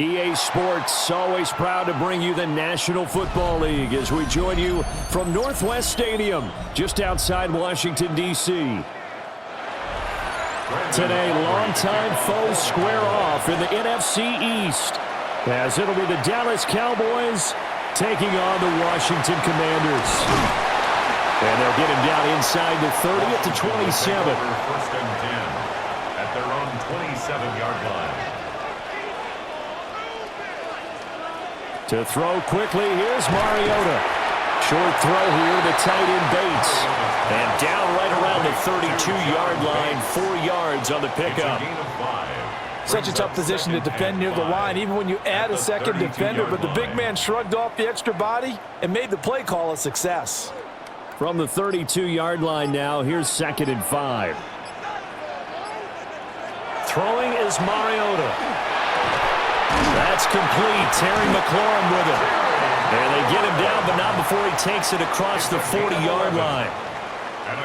EA Sports, always proud to bring you the National Football League as we join you from Northwest Stadium, just outside Washington, D.C. Today, longtime foes square off in the NFC East, as it'll be the Dallas Cowboys taking on the Washington Commanders. And they'll get him down inside the 30 at the 27. First and 10 at their own 27-yard line. To throw quickly, here's Mariota. Short throw here to tight end Bates. And down right around the 32-yard line, 4 yards on the pickup. Such a tough position to defend near the line, even when you add a second defender, but the big man shrugged off the extra body and made the play call a success. From the 32-yard line now, here's 2nd and 5. Throwing is Mariota. That's complete. Terry McLaurin with it. And they get him down, but not before he takes it across the 40-yard line.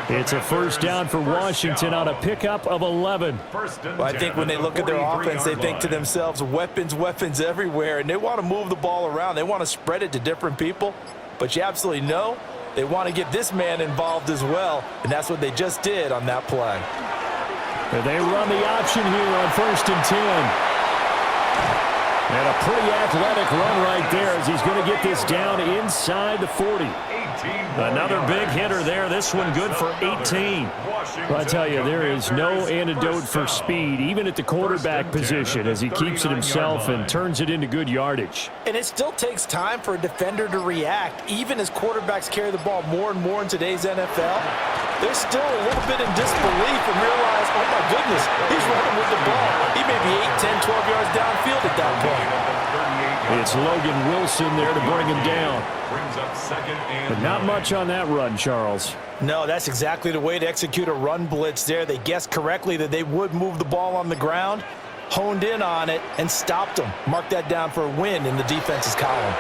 It's a first down for Washington on a pickup of 11. Well, I think when they look at their offense, they think to themselves, weapons, weapons everywhere, and they want to move the ball around. They want to spread it to different people, but you absolutely know they want to get this man involved as well, and that's what they just did on that play. And they run the option here on 1st and 10. And a pretty athletic run right there as he's going to get this down inside the 40. Another big hitter there. This one good for 18. Well, I tell you, there is no antidote for speed, even at the quarterback position, as he keeps it himself and turns it into good yardage. And it still takes time for a defender to react, even as quarterbacks carry the ball more and more in today's NFL. They're still a little bit in disbelief and realize, oh my goodness, he's running with the ball. He may be 8, 10, 12 yards downfield at that point. It's Logan Wilson there to bring him down. But not much on that run, Charles. No, that's exactly the way to execute a run blitz there. They guessed correctly that they would move the ball on the ground, honed in on it, and stopped them. Mark that down for a win in the defense's column.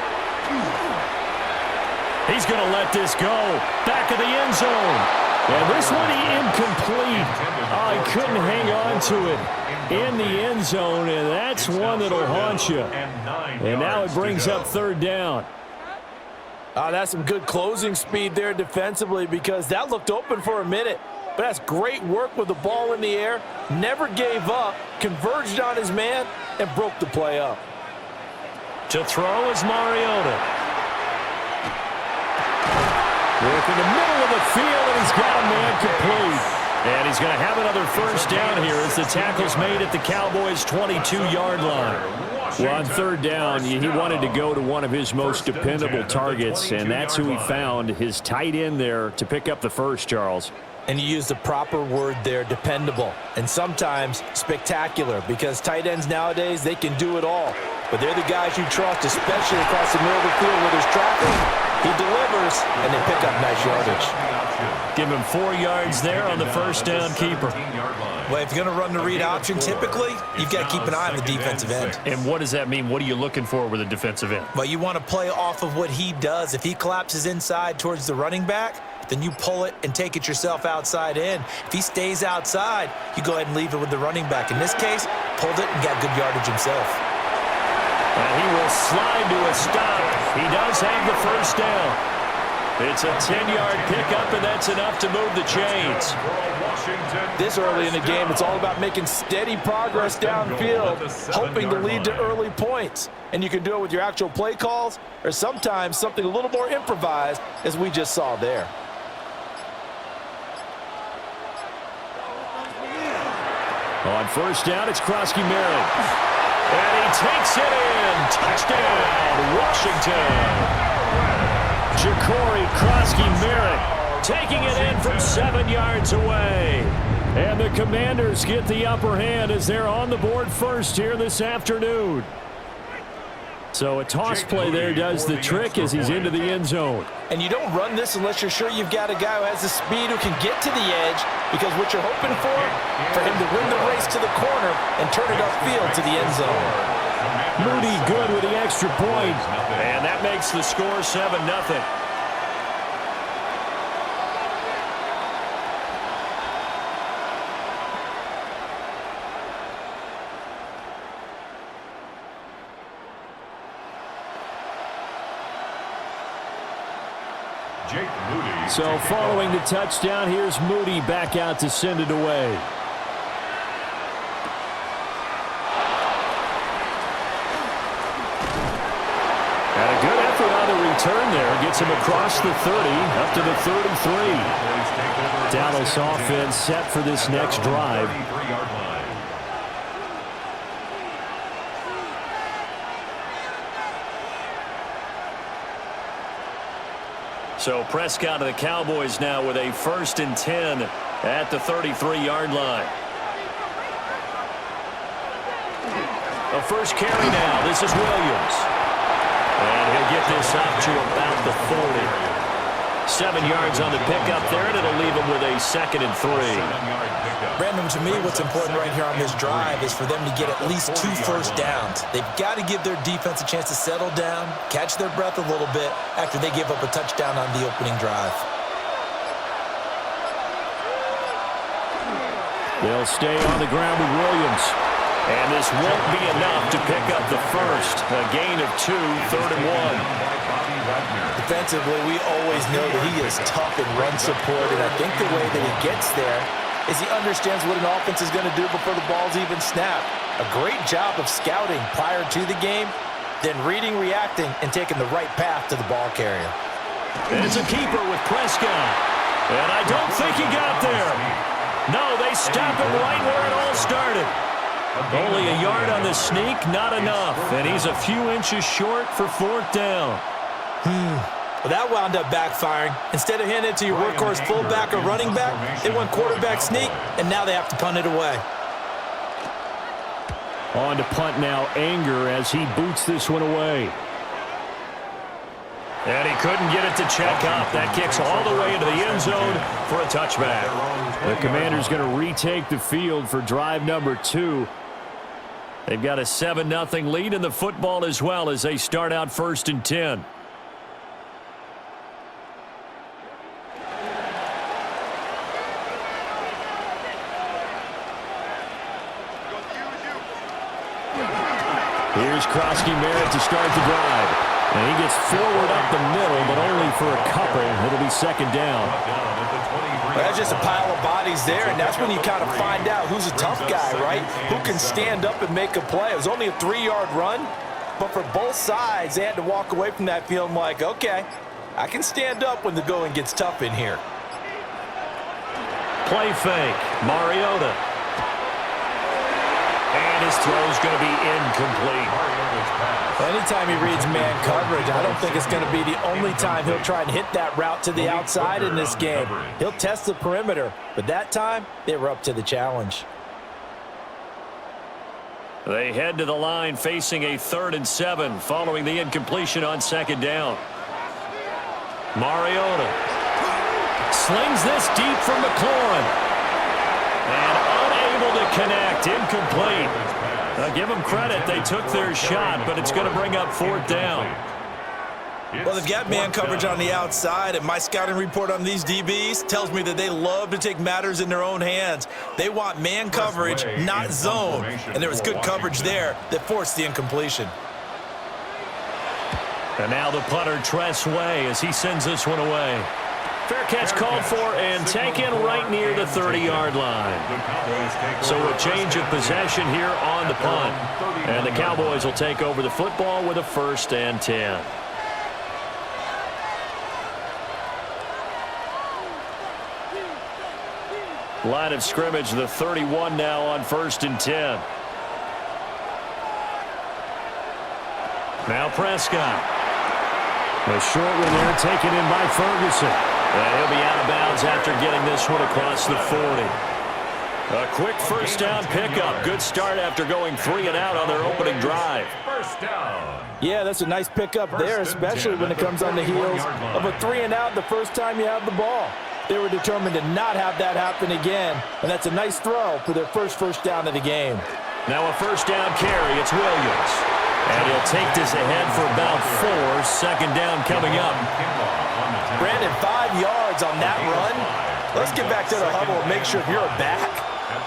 He's going to let this go. Back of the end zone. And this one incomplete. Oh, he couldn't hang on to it in the end zone, and that's one that'll haunt you. And now it brings up 3rd down. That's some good closing speed there defensively, because that looked open for a minute. But that's great work with the ball in the air. Never gave up, converged on his man, and broke the play up. To throw is Mariota. Work in the middle of the field, and he's got a man complete. And he's going to have another first down here as the tackle's made at the Cowboys' 22-yard line. Well, on 3rd down, he wanted to go to one of his most dependable targets, and that's who he found, his tight end there, to pick up the first, Charles. And you use the proper word there, dependable, and sometimes spectacular, because tight ends nowadays, they can do it all. But they're the guys you trust, especially across the middle of the field where there's traffic. He delivers, and they pick up nice yardage. Give him 4 yards there on the first down keeper. Well, if you're going to run the read option, typically, you've got to keep an eye on the defensive end. And what does that mean? What are you looking for with a defensive end? Well, you want to play off of what he does. If he collapses inside towards the running back, then you pull it and take it yourself outside in. If he stays outside, you go ahead and leave it with the running back. In this case, pulled it and got good yardage himself. And he will slide to a stop. He does have the first down. It's a 10-yard pickup, and that's enough to move the chains. This early in the game, it's all about making steady progress downfield, hoping to lead to early points. And you can do it with your actual play calls, or sometimes something a little more improvised, as we just saw there. On first down, it's Krosky-Merritt. And he takes it in. Touchdown, Washington. Ja'Cory Krosky-Merritt taking it in from 7 yards away. And the Commanders get the upper hand as they're on the board first here this afternoon. So a toss play there does the trick as he's into the end zone. And you don't run this unless you're sure you've got a guy who has the speed who can get to the edge, because what you're hoping for him to win the race to the corner and turn it upfield to the end zone. Moody good with the extra point, and that makes the score 7-0. Jake Moody. So following the touchdown, here's Moody back out to send it away. And a good effort on the return there. Gets him across the 30, up to the 33. Dallas offense set for this next drive. So Prescott of the Cowboys now with a 1st and 10 at the 33-yard line. A first carry now. This is Williams. And he'll get this up to about the 40. 7 yards on the pickup there, and it'll leave him with a 2nd and 3. Brandon, to me, what's important right here on this drive is for them to get at least 2 first downs. They've got to give their defense a chance to settle down, catch their breath a little bit after they give up a touchdown on the opening drive. They'll stay on the ground with Williams. And this won't be enough to pick up the first. A gain of 2, 3rd and 1. Defensively, we always know that he is tough in run support, and I think the way that he gets there is he understands what an offense is going to do before the ball's even snapped. A great job of scouting prior to the game, then reading, reacting, and taking the right path to the ball carrier. And it's a keeper with Prescott. And I don't think he got there. No, they stop him right where it all started. Only a yard on the sneak, not enough. And he's a few inches short for 4th down. Well, that wound up backfiring. Instead of handing it to your workhorse fullback or running back, they went quarterback sneak, and now they have to punt it away. On to punt now, Anger, as he boots this one away. And he couldn't get it to check up. That kicks all the way into the end zone for a touchback. The Commanders going to retake the field for drive number 2. They've got a 7-0 lead in the football as well as they start out 1st and 10. Here's Krosky-Merritt to start the drive. And he gets forward up the middle, but only for a couple. It'll be 2nd down. Well, that's just a pile of bodies there, and that's when you kind of find out who's a tough guy, right? Who can stand up and make a play. It was only a 3-yard run, but for both sides, they had to walk away from that feeling like, okay, I can stand up when the going gets tough in here. Play fake. Mariota. And his throw's going to be incomplete. Anytime he reads man coverage, I don't think it's going to be the only time he'll try and hit that route to the outside in this game. He'll test the perimeter, but that time, they were up to the challenge. They head to the line facing a 3rd and 7 following the incompletion on 2nd down. Mariota slings this deep from McLaurin. And unable to connect, incomplete. Give them credit, they took their shot, but it's going to bring up 4th down. Well, they've got man coverage on the outside, and my scouting report on these DBs tells me that they love to take matters in their own hands. They want man coverage, not zone, and there was good coverage there that forced the incompletion. And now the punter, Tress Way, as he sends this one away. Fair catch called for and taken right near the 30-yard line. So a change of possession here on the punt. And the Cowboys will take over the football with a 1st and 10. Line of scrimmage, the 31 now on 1st and 10. Now Prescott. A short one there taken in by Ferguson. And he'll be out of bounds after getting this one across the 40. A quick 1st down pickup. Good start after going 3 and out on their opening drive. 1st down. Yeah, that's a nice pickup there, especially when it comes on the heels of a 3 and out the first time you have the ball. They were determined to not have that happen again, and that's a nice throw for their first down of the game. Now a 1st down carry. It's Williams. And he'll take this ahead for about 4. 2nd down coming up. Brandon, 5 yards on that run. Let's get back to the huddle and make sure if you're a back,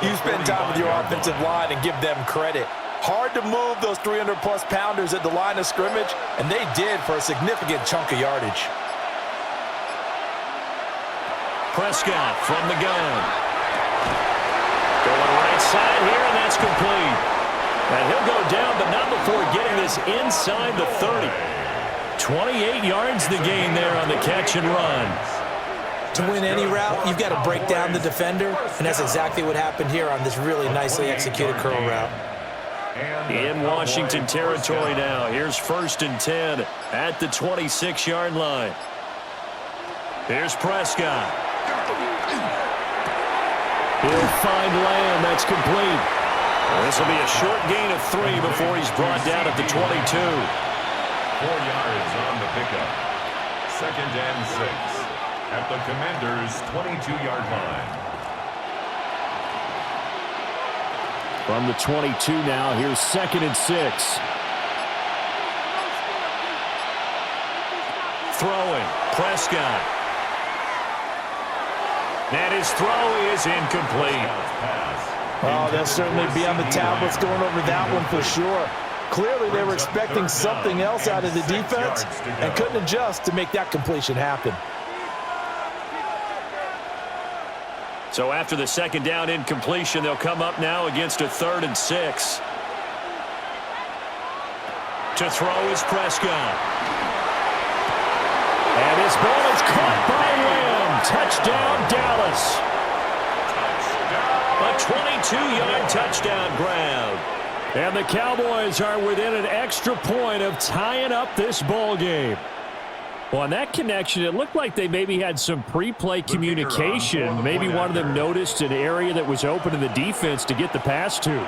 you spend time with your offensive line and give them credit. Hard to move those 300-plus pounders at the line of scrimmage, and they did for a significant chunk of yardage. Prescott from the gun. Going right side here, and that's complete. And he'll go down, but not before getting this inside the 30. 28 yards the gain there on the catch and run. To win any route, you've got to break down the defender, and that's exactly what happened here on this really nicely executed curl route. In Washington territory now. Here's 1st and 10 at the 26-yard line. Here's Prescott. He'll find Lamb. That's complete. This will be a short gain of 3 before he's brought down at the 22. 4 yards on the pickup. 2nd and 6 at the Commanders' 22-yard line. From the 22 now, here's 2nd and 6. Throwing, Prescott. And his throw is incomplete. Oh, they'll certainly be on the tablets going over that one for sure. Clearly, they were expecting something else out of the defense and couldn't adjust to make that completion happen. So after the 2nd down incompletion, they'll come up now against a 3rd and 6. To throw is Prescott. And his ball is caught by Lamb. Touchdown, Dallas. A 22-yard touchdown grab. And the Cowboys are within an extra point of tying up this ball game. Well, on that connection, it looked like they maybe had some pre-play communication. Maybe one of them noticed an area that was open in the defense to get the pass to.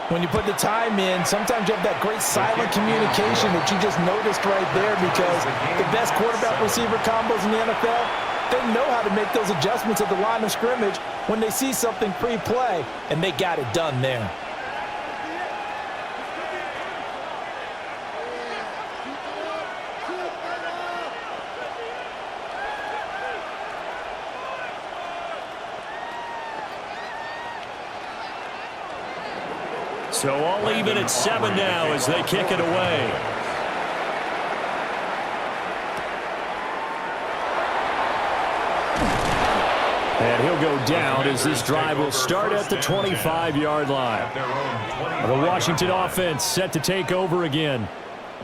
When you put the time in, sometimes you have that great silent communication that you just noticed right there, because the best quarterback-receiver combos in the NFL, they know how to make those adjustments at the line of scrimmage when they see something pre-play, and they got it done there. So all even at 7 now as they kick it away. And he'll go down as this drive will start at the 25-yard line. The Washington offense set to take over again.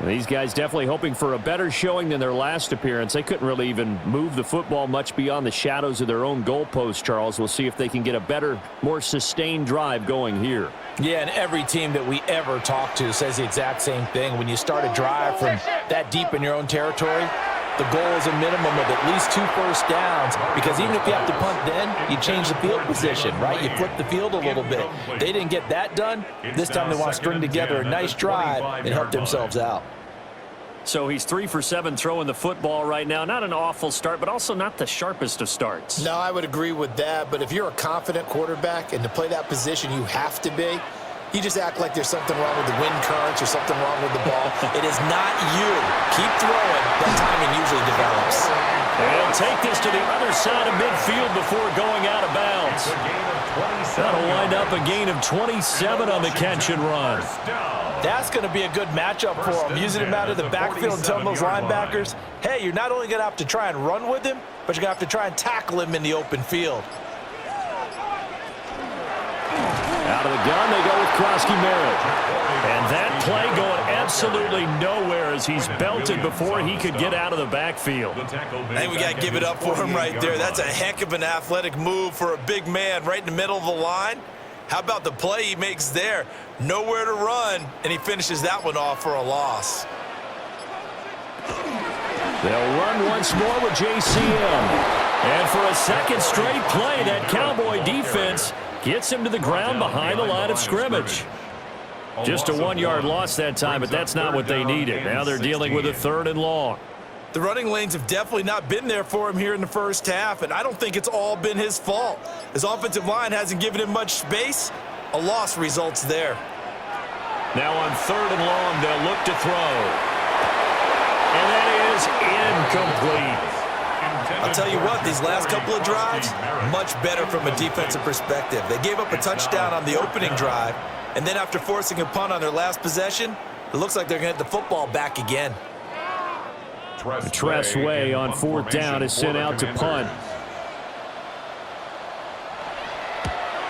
These guys definitely hoping for a better showing than their last appearance. They couldn't really even move the football much beyond the shadows of their own goalpost, Charles. We'll see if they can get a better, more sustained drive going here. Yeah, and every team that we ever talk to says the exact same thing. When you start a drive from that deep in your own territory, the goal is a minimum of at least 2 first downs, because even if you have to punt then, you change the field position, right? You flip the field a little bit. They didn't get that done. This time they want to string together a nice drive and help themselves out. So he's 3 for 7 throwing the football right now. Not an awful start, but also not the sharpest of starts. No, I would agree with that. But if you're a confident quarterback and to play that position you have to be, you just act like there's something wrong with the wind currents or something wrong with the ball. It is not you. Keep throwing. That timing usually develops. They'll take this to the other side of midfield before going out of bounds. That'll wind up a gain of 27 on the catch and run. That's going to be a good matchup for them. Using him out of the backfield and telling those linebackers, hey, you're not only going to have to try and run with him, but you're going to have to try and tackle him in the open field. Out of the gun, they go with Krosky Merritt. And that play going absolutely nowhere as he's belted before he could get out of the backfield. I think we got to give it up for him right there. That's a heck of an athletic move for a big man right in the middle of the line. How about the play he makes there? Nowhere to run, and he finishes that one off for a loss. They'll run once more with JCM. And for a second straight play, that Cowboy defense gets him to the ground behind the line of scrimmage. Just a 1-yard loss that time, but that's not what they needed. Now they're dealing with a 3rd and long. The running lanes have definitely not been there for him here in the first half, and I don't think it's all been his fault. His offensive line hasn't given him much space. A loss results there. Now on 3rd and long, they'll look to throw. And that is incomplete. I'll tell you what, these last couple of drives, much better from a defensive perspective. They gave up a touchdown on the opening drive, and then after forcing a punt on their last possession, it looks like they're going to get the football back again. Tress Way on 4th down is sent out to punt.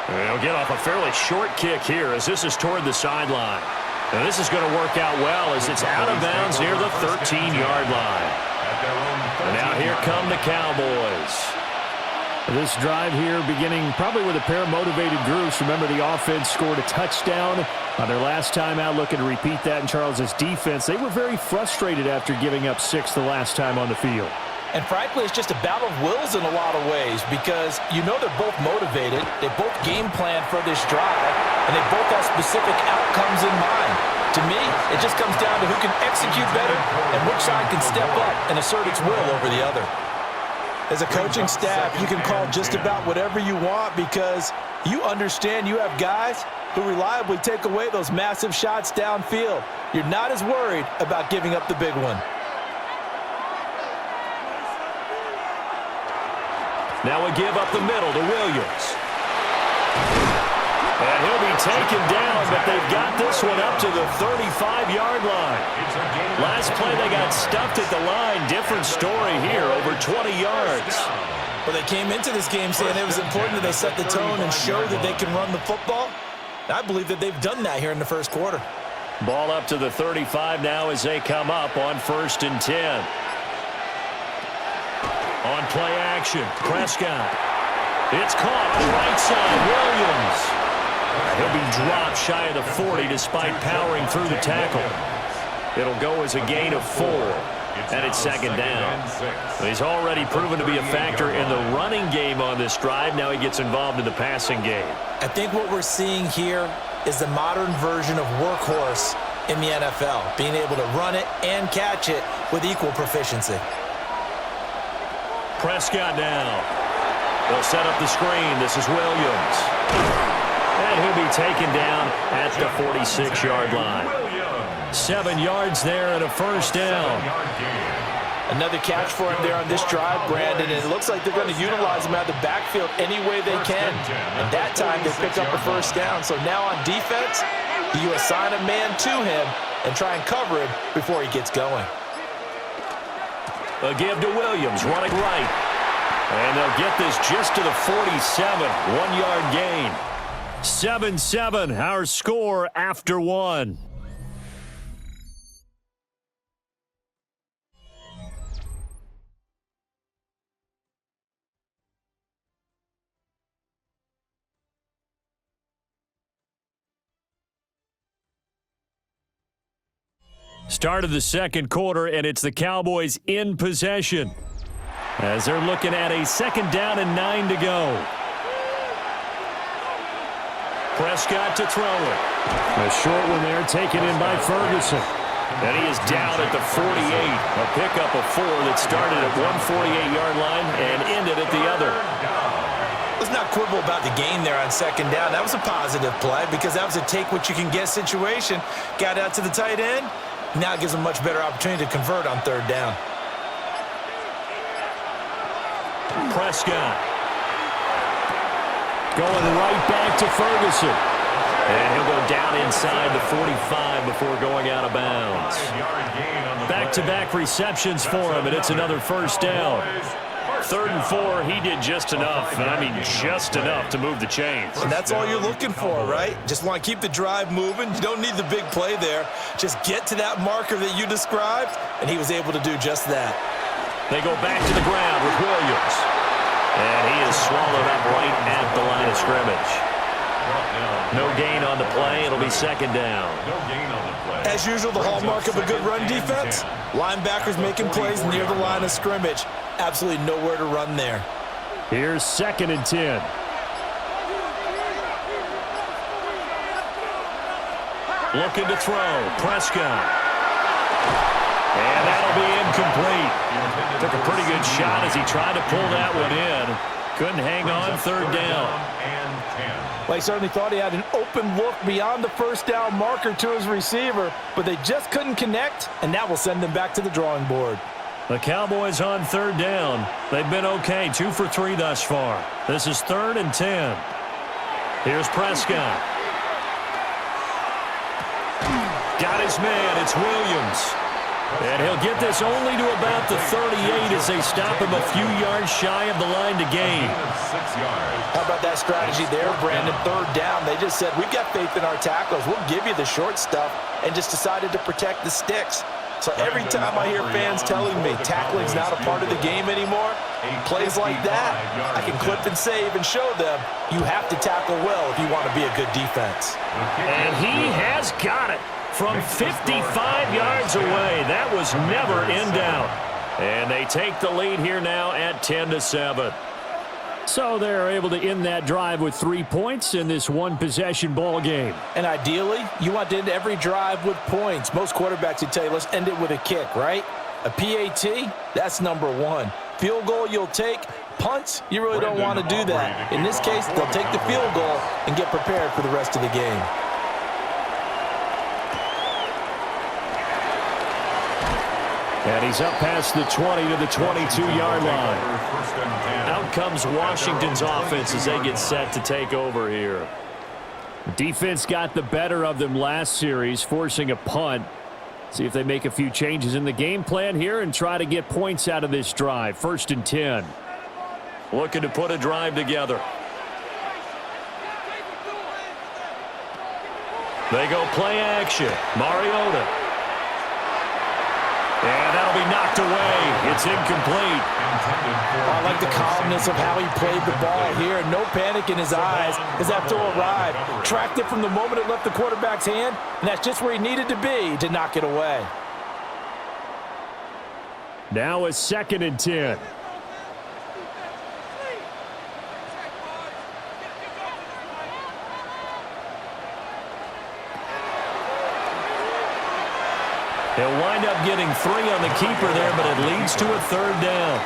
They'll get off a fairly short kick here as this is toward the sideline. And this is going to work out well as it's out of bounds near the 13-yard line. And now here come the Cowboys. This drive here beginning probably with a pair of motivated groups. Remember, the offense scored a touchdown on their last time out, looking to repeat that in Charles's defense. They were very frustrated after giving up 6 the last time on the field. And frankly, it's just a battle of wills in a lot of ways because you know they're both motivated. They both game plan for this drive, and they both have specific outcomes in mind. To me, it just comes down to who can execute better and which side can step up and assert its will over the other. As a coaching staff, you can call just about whatever you want because you understand you have guys who reliably take away those massive shots downfield. You're not as worried about giving up the big one. Now we give up the middle to Williams. And he'll be taken down, but they've got this one up to the 35-yard line. Last play they got stuffed at the line. Different story here, over 20 yards. Well, they came into this game saying it was important that they set the tone and show that they can run the football. I believe that they've done that here in the first quarter. Ball up to the 35 now as they come up on 1st and 10. On play action, Prescott. It's caught on the right side, Williams. He'll be dropped shy of the 40 despite powering through the tackle. It'll go as a gain of 4, and it's 2nd down. He's already proven to be a factor in the running game on this drive. Now he gets involved in the passing game. I think what we're seeing here is the modern version of workhorse in the NFL, being able to run it and catch it with equal proficiency. Prescott now. They'll set up the screen. This is Williams. And he'll be taken down at the 46-yard line. 7 yards there and a 1st down. Another catch for him there on this drive, Brandon, and it looks like they're going to utilize him out of the backfield any way they can. And that time they pick up a 1st down. So now on defense, you assign a man to him and try and cover him before he gets going. A give to Williams, running right. And they'll get this just to the 47, 1-yard gain. 7-7, our score after 1. Start of the 2nd quarter, and it's the Cowboys in possession as they're looking at a 2nd down and 9 to go. Prescott to throw it. A short one there taken in by Ferguson. And he is down at the 48. A pickup of 4 that started at one 48-yard line and ended at the other. Let's not quibble about the gain there on 2nd down. That was a positive play because that was a take-what-you-can-get situation. Got out to the tight end. Now it gives them a much better opportunity to convert on 3rd down. Prescott. Going right back to Ferguson. And he'll go down inside the 45 before going out of bounds. Back-to-back receptions for him, and it's another 1st down. 3rd and 4, he did just enough, and I mean just enough to move the chains. And that's all you're looking for, right? Just want to keep the drive moving. You don't need the big play there. Just get to that marker that you described, and he was able to do just that. They go back to the ground with Williams. And he is swallowed up right at the line of scrimmage. No gain on the play. It'll be 2nd down. As usual, the hallmark of a good run defense, linebackers making plays near the line of scrimmage. Absolutely nowhere to run there. Here's 2nd and 10. Looking to throw. Prescott. And that'll be incomplete. Took a pretty good shot as he tried to pull that one in. Couldn't hang on 3rd down. Well, he certainly thought he had an open look beyond the 1st down marker to his receiver, but they just couldn't connect, and that will send them back to the drawing board. The Cowboys on 3rd down. They've been okay, 2 for 3 thus far. This is 3rd and 10. Here's Prescott. Got his man. It's Williams. And he'll get this only to about the 38 as they stop him a few yards shy of the line to gain. 6 yards. How about that strategy there, Brandon? Third down. They just said, we've got faith in our tacklers. We'll give you the short stuff, and just decided to protect the sticks. So every time I hear fans telling me tackling's not a part of the game anymore, plays like that, I can clip and save and show them you have to tackle well if you want to be a good defense. And he has got it from 55 yards away. That was never in doubt. And they take the lead here now at 10-7. So they're able to end that drive with 3 points in this one-possession ball game. And ideally, you want to end every drive with points. Most quarterbacks would tell you, let's end it with a kick, right? A PAT, that's number one. Field goal you'll take. Punts, you really don't want to do that. In this case, they'll take the field goal and get prepared for the rest of the game. And he's up past the 20 to the 22-yard line. Out comes Washington's offense as they get set to take over here. Defense got the better of them last series, forcing a punt. See if they make a few changes in the game plan here and try to get points out of this drive. 1st and 10. Looking to put a drive together. They go play action. Mariota. And that'll be knocked away. It's incomplete. I like the calmness of how he played the ball here. No panic in his eyes as that throw arrived. Tracked it from the moment it left the quarterback's hand, and that's just where he needed to be to knock it away. Now a 2nd and 10. He'll wind up getting 3 on the keeper there, but it leads to a 3rd down.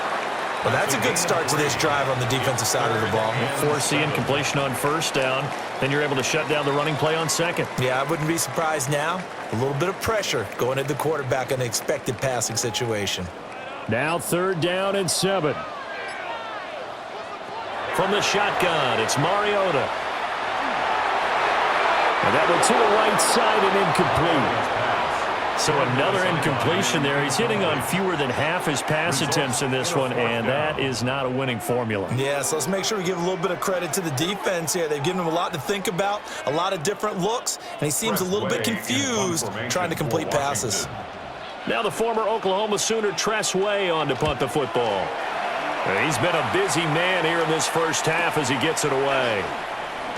Well, that's a good start to this drive on the defensive side of the ball. Force the incompletion on 1st down. Then you're able to shut down the running play on 2nd. Yeah, I wouldn't be surprised now. A little bit of pressure going at the quarterback in an expected passing situation. Now 3rd down and 7. From the shotgun, it's Mariota. And that one to the right side and incomplete. So another incompletion there. He's hitting on fewer than half his pass attempts in this one, and that is not a winning formula. Yeah, so let's make sure we give a little bit of credit to the defense here. They've given him a lot to think about, a lot of different looks, and he seems a little bit confused trying to complete passes. Now the former Oklahoma Sooner Tress Way on to punt the football. And he's been a busy man here in this first half as he gets it away.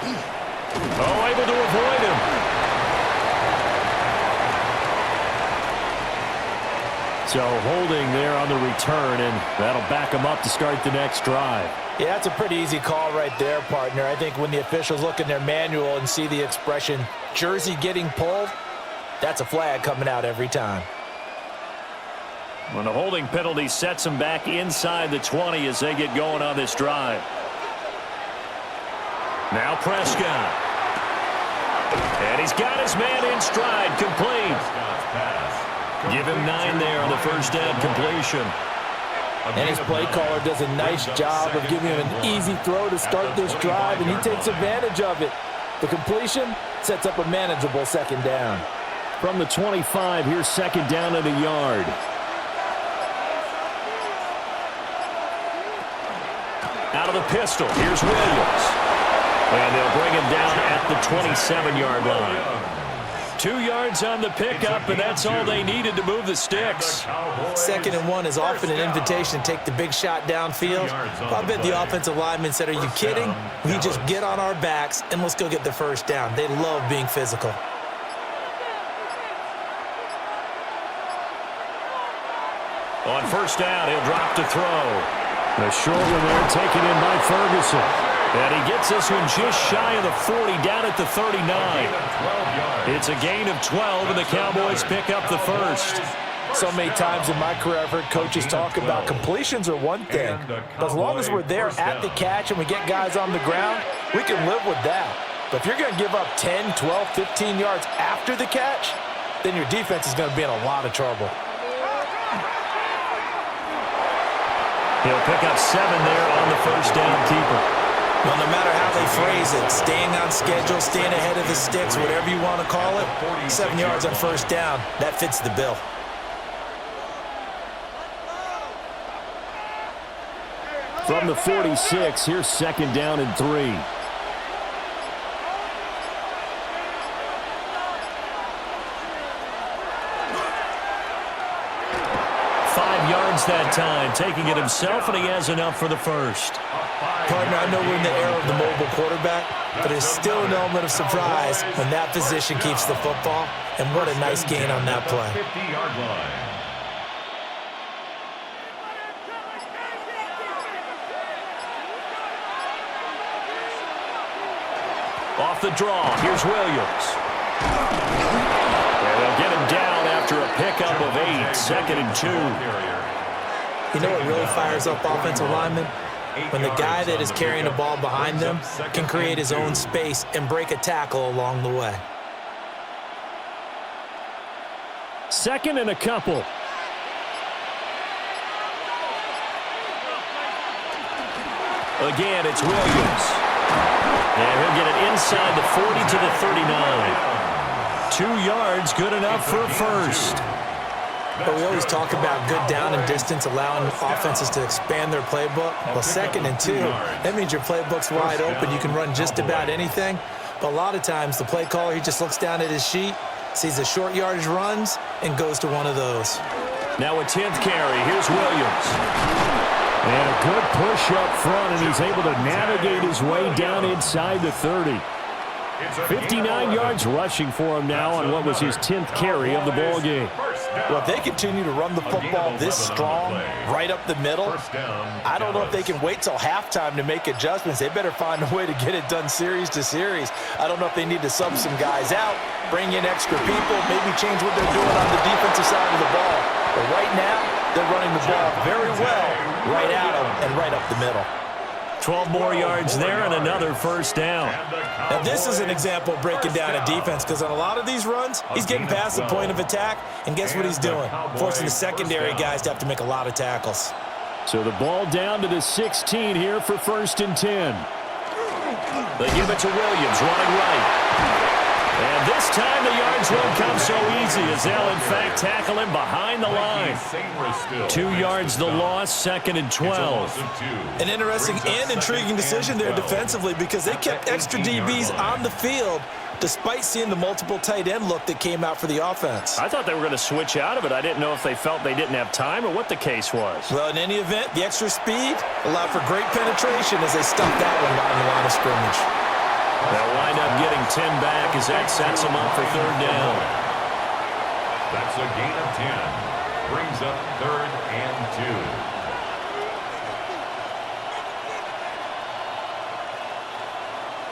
Oh, able to avoid him. So holding there on the return, and that'll back him up to start the next drive. Yeah, that's a pretty easy call right there, partner. I think when the officials look in their manual and see the expression, jersey getting pulled, that's a flag coming out every time. When the holding penalty sets him back inside the 20 as they get going on this drive. Now Prescott. And he's got his man in stride, complete. Give him 9 there on the 1st down completion. And his play caller does a nice job of giving him an easy throw to start this drive, and he takes advantage of it. The completion sets up a manageable 2nd down. From the 25, here's 2nd down and a yard. Out of the pistol, here's Williams. And they'll bring him down at the 27-yard line. 2 yards on the pickup, and that's all they needed to move the sticks. 2nd and 1 is often an invitation to take the big shot downfield. I bet the offensive lineman said, are you kidding? We just get on our backs, and let's go get the 1st down. They love being physical. On 1st down, he'll drop to throw. The short one there taken in by Ferguson. And he gets this one just shy of the 40, down at the 39. It's a gain of 12, and the Cowboys pick up the 1st. So many times in my career, I've heard coaches talk about completions are one thing. But as long as we're there at the catch and we get guys on the ground, we can live with that. But if you're going to give up 10, 12, 15 yards after the catch, then your defense is going to be in a lot of trouble. He'll pick up 7 there on the 1st down keeper. Well, no matter how they phrase it, staying on schedule, staying ahead of the sticks, whatever you want to call it, 7 yards on 1st down, that fits the bill. From the 46, here's 2nd down and 3. 5 yards that time, taking it himself, and he has enough for the first. Partner, I know we're in the era of the mobile quarterback, but there's still an element of surprise when that position keeps the football, and what a nice gain on that play. 50-yard line. Off the draw, here's Williams. And they'll get him down after a pickup of 8, 2nd and 2. You know what really fires up offensive linemen? When the guy that is carrying the ball behind them can create his own space and break a tackle along the way. 2nd and a couple. Again, it's Williams. And he'll get it inside the 40 to the 39. 2 yards, good enough for a first. But we always talk about good down and distance, allowing offenses to expand their playbook. Well, 2nd and 2, that means your playbook's wide open. You can run just about anything. But a lot of times, the play caller, he just looks down at his sheet, sees the short yardage runs, and goes to one of those. Now a 10th carry. Here's Williams. And a good push up front, and he's able to navigate his way down inside the 30. 59 yards rushing for him now on what was his 10th carry of the ball game. Well, if they continue to run the football this strong, right up the middle, I don't know if they can wait till halftime to make adjustments. They better find a way to get it done series to series. I don't know if they need to sub some guys out, bring in extra people, maybe change what they're doing on the defensive side of the ball. But right now, they're running the ball very well, right at them and right up the middle. 12 more yards there and another first down. Now, this is an example of breaking down a defense, because on a lot of these runs, he's getting past the point of attack, and guess what he's doing? Forcing the secondary guys to have to make a lot of tackles. So the ball down to the 16 here for 1st and 10. They give it to Williams, running right. And this time the yards won't come so easy, as they'll in fact tackle him behind the line. 2 yards the loss, 2nd and 12. An interesting and intriguing decision there defensively, because they kept extra DBs on the field despite seeing the multiple tight end look that came out for the offense. I thought they were going to switch out of it. I didn't know if they felt they didn't have time or what the case was. Well, in any event, the extra speed allowed for great penetration as they stuffed that one behind the line of scrimmage. They'll wind up getting 10 back as that sets them up for 3rd down. That's a gain of 10. Brings up 3rd and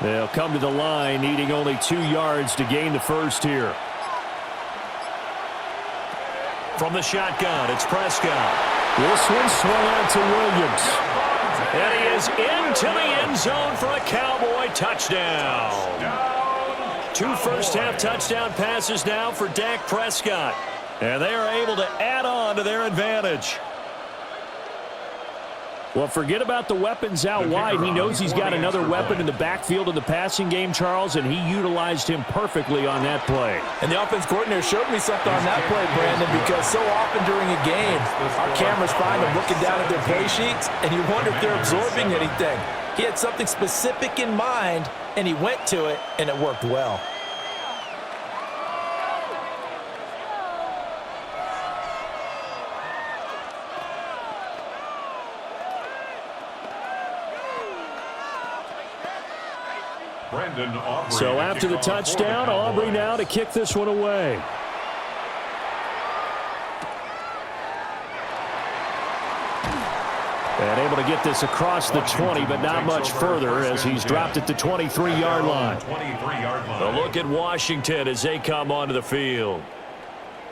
2. They'll come to the line, needing only 2 yards to gain the first here. From the shotgun, it's Prescott. This one swung out to Williams. And he is into the end zone for a Cowboy touchdown. 2 first-half touchdown passes now for Dak Prescott. And they are able to add on to their advantage. Well, forget about the weapons out wide. He knows he's got another weapon in the backfield in the passing game, Charles, and he utilized him perfectly on that play. And the offense coordinator showed me something on that play, Brandon, because so often during a game, our cameras find them looking down at their play sheets, and you wonder if they're absorbing anything. He had something specific in mind, and he went to it, and it worked well. So after the touchdown, Aubrey now to kick this one away. And able to get this across the 20, but not much further as he's dropped at the 23-yard line. A look at Washington as they come onto the field.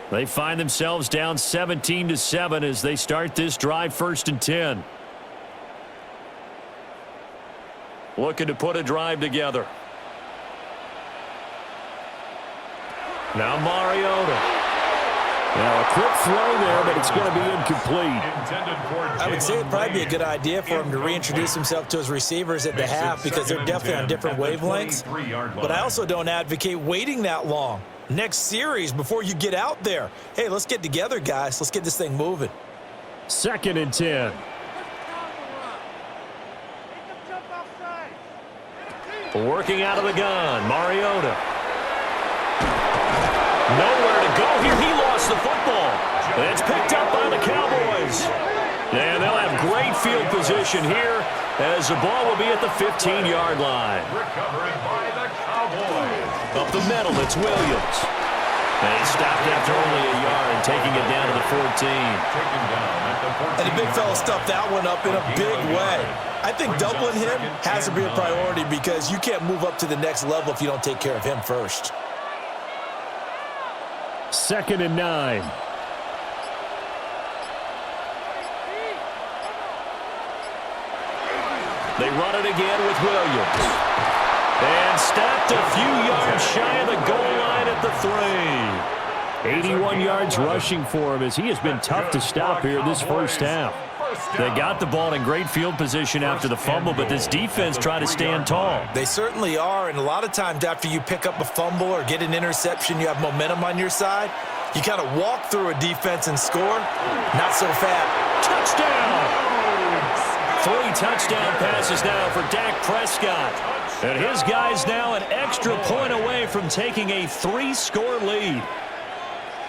They find themselves down 17-7 as they start this drive, 1st and 10. Looking to put a drive together. Now Mariota. Now a quick throw there, but it's going to be incomplete. I would say it'd probably be a good idea for him to reintroduce himself to his receivers at the half, because they're definitely on different wavelengths. But I also don't advocate waiting that long. Next series before you get out there. Hey, let's get together, guys. Let's get this thing moving. 2nd and 10. Working out of the gun, Mariota. Nowhere to go here. He lost the football. It's picked up by the Cowboys. And they'll have great field position here as the ball will be at the 15-yard line. Recovered by the Cowboys. Up the middle, it's Williams. And he stopped after only a yard, taking it down to the 14. Taken down at the 14. And the big fella stuffed that one up in a big way. I think doubling him has to be a priority because you can't move up to the next level if you don't take care of him first. 2nd and 9. They run it again with Williams. And stopped a few yards shy of the goal line at the 3. 81 yards rushing for him as he has been tough to stop here this first half. They got the ball in great field position after the fumble, but this defense tried to stand tall. They certainly are, and a lot of times after you pick up a fumble or get an interception, you have momentum on your side. You kind of walk through a defense and score. Not so fast. Touchdown! 3 touchdown passes now for Dak Prescott. And his guys now an extra point away from taking a 3-score lead.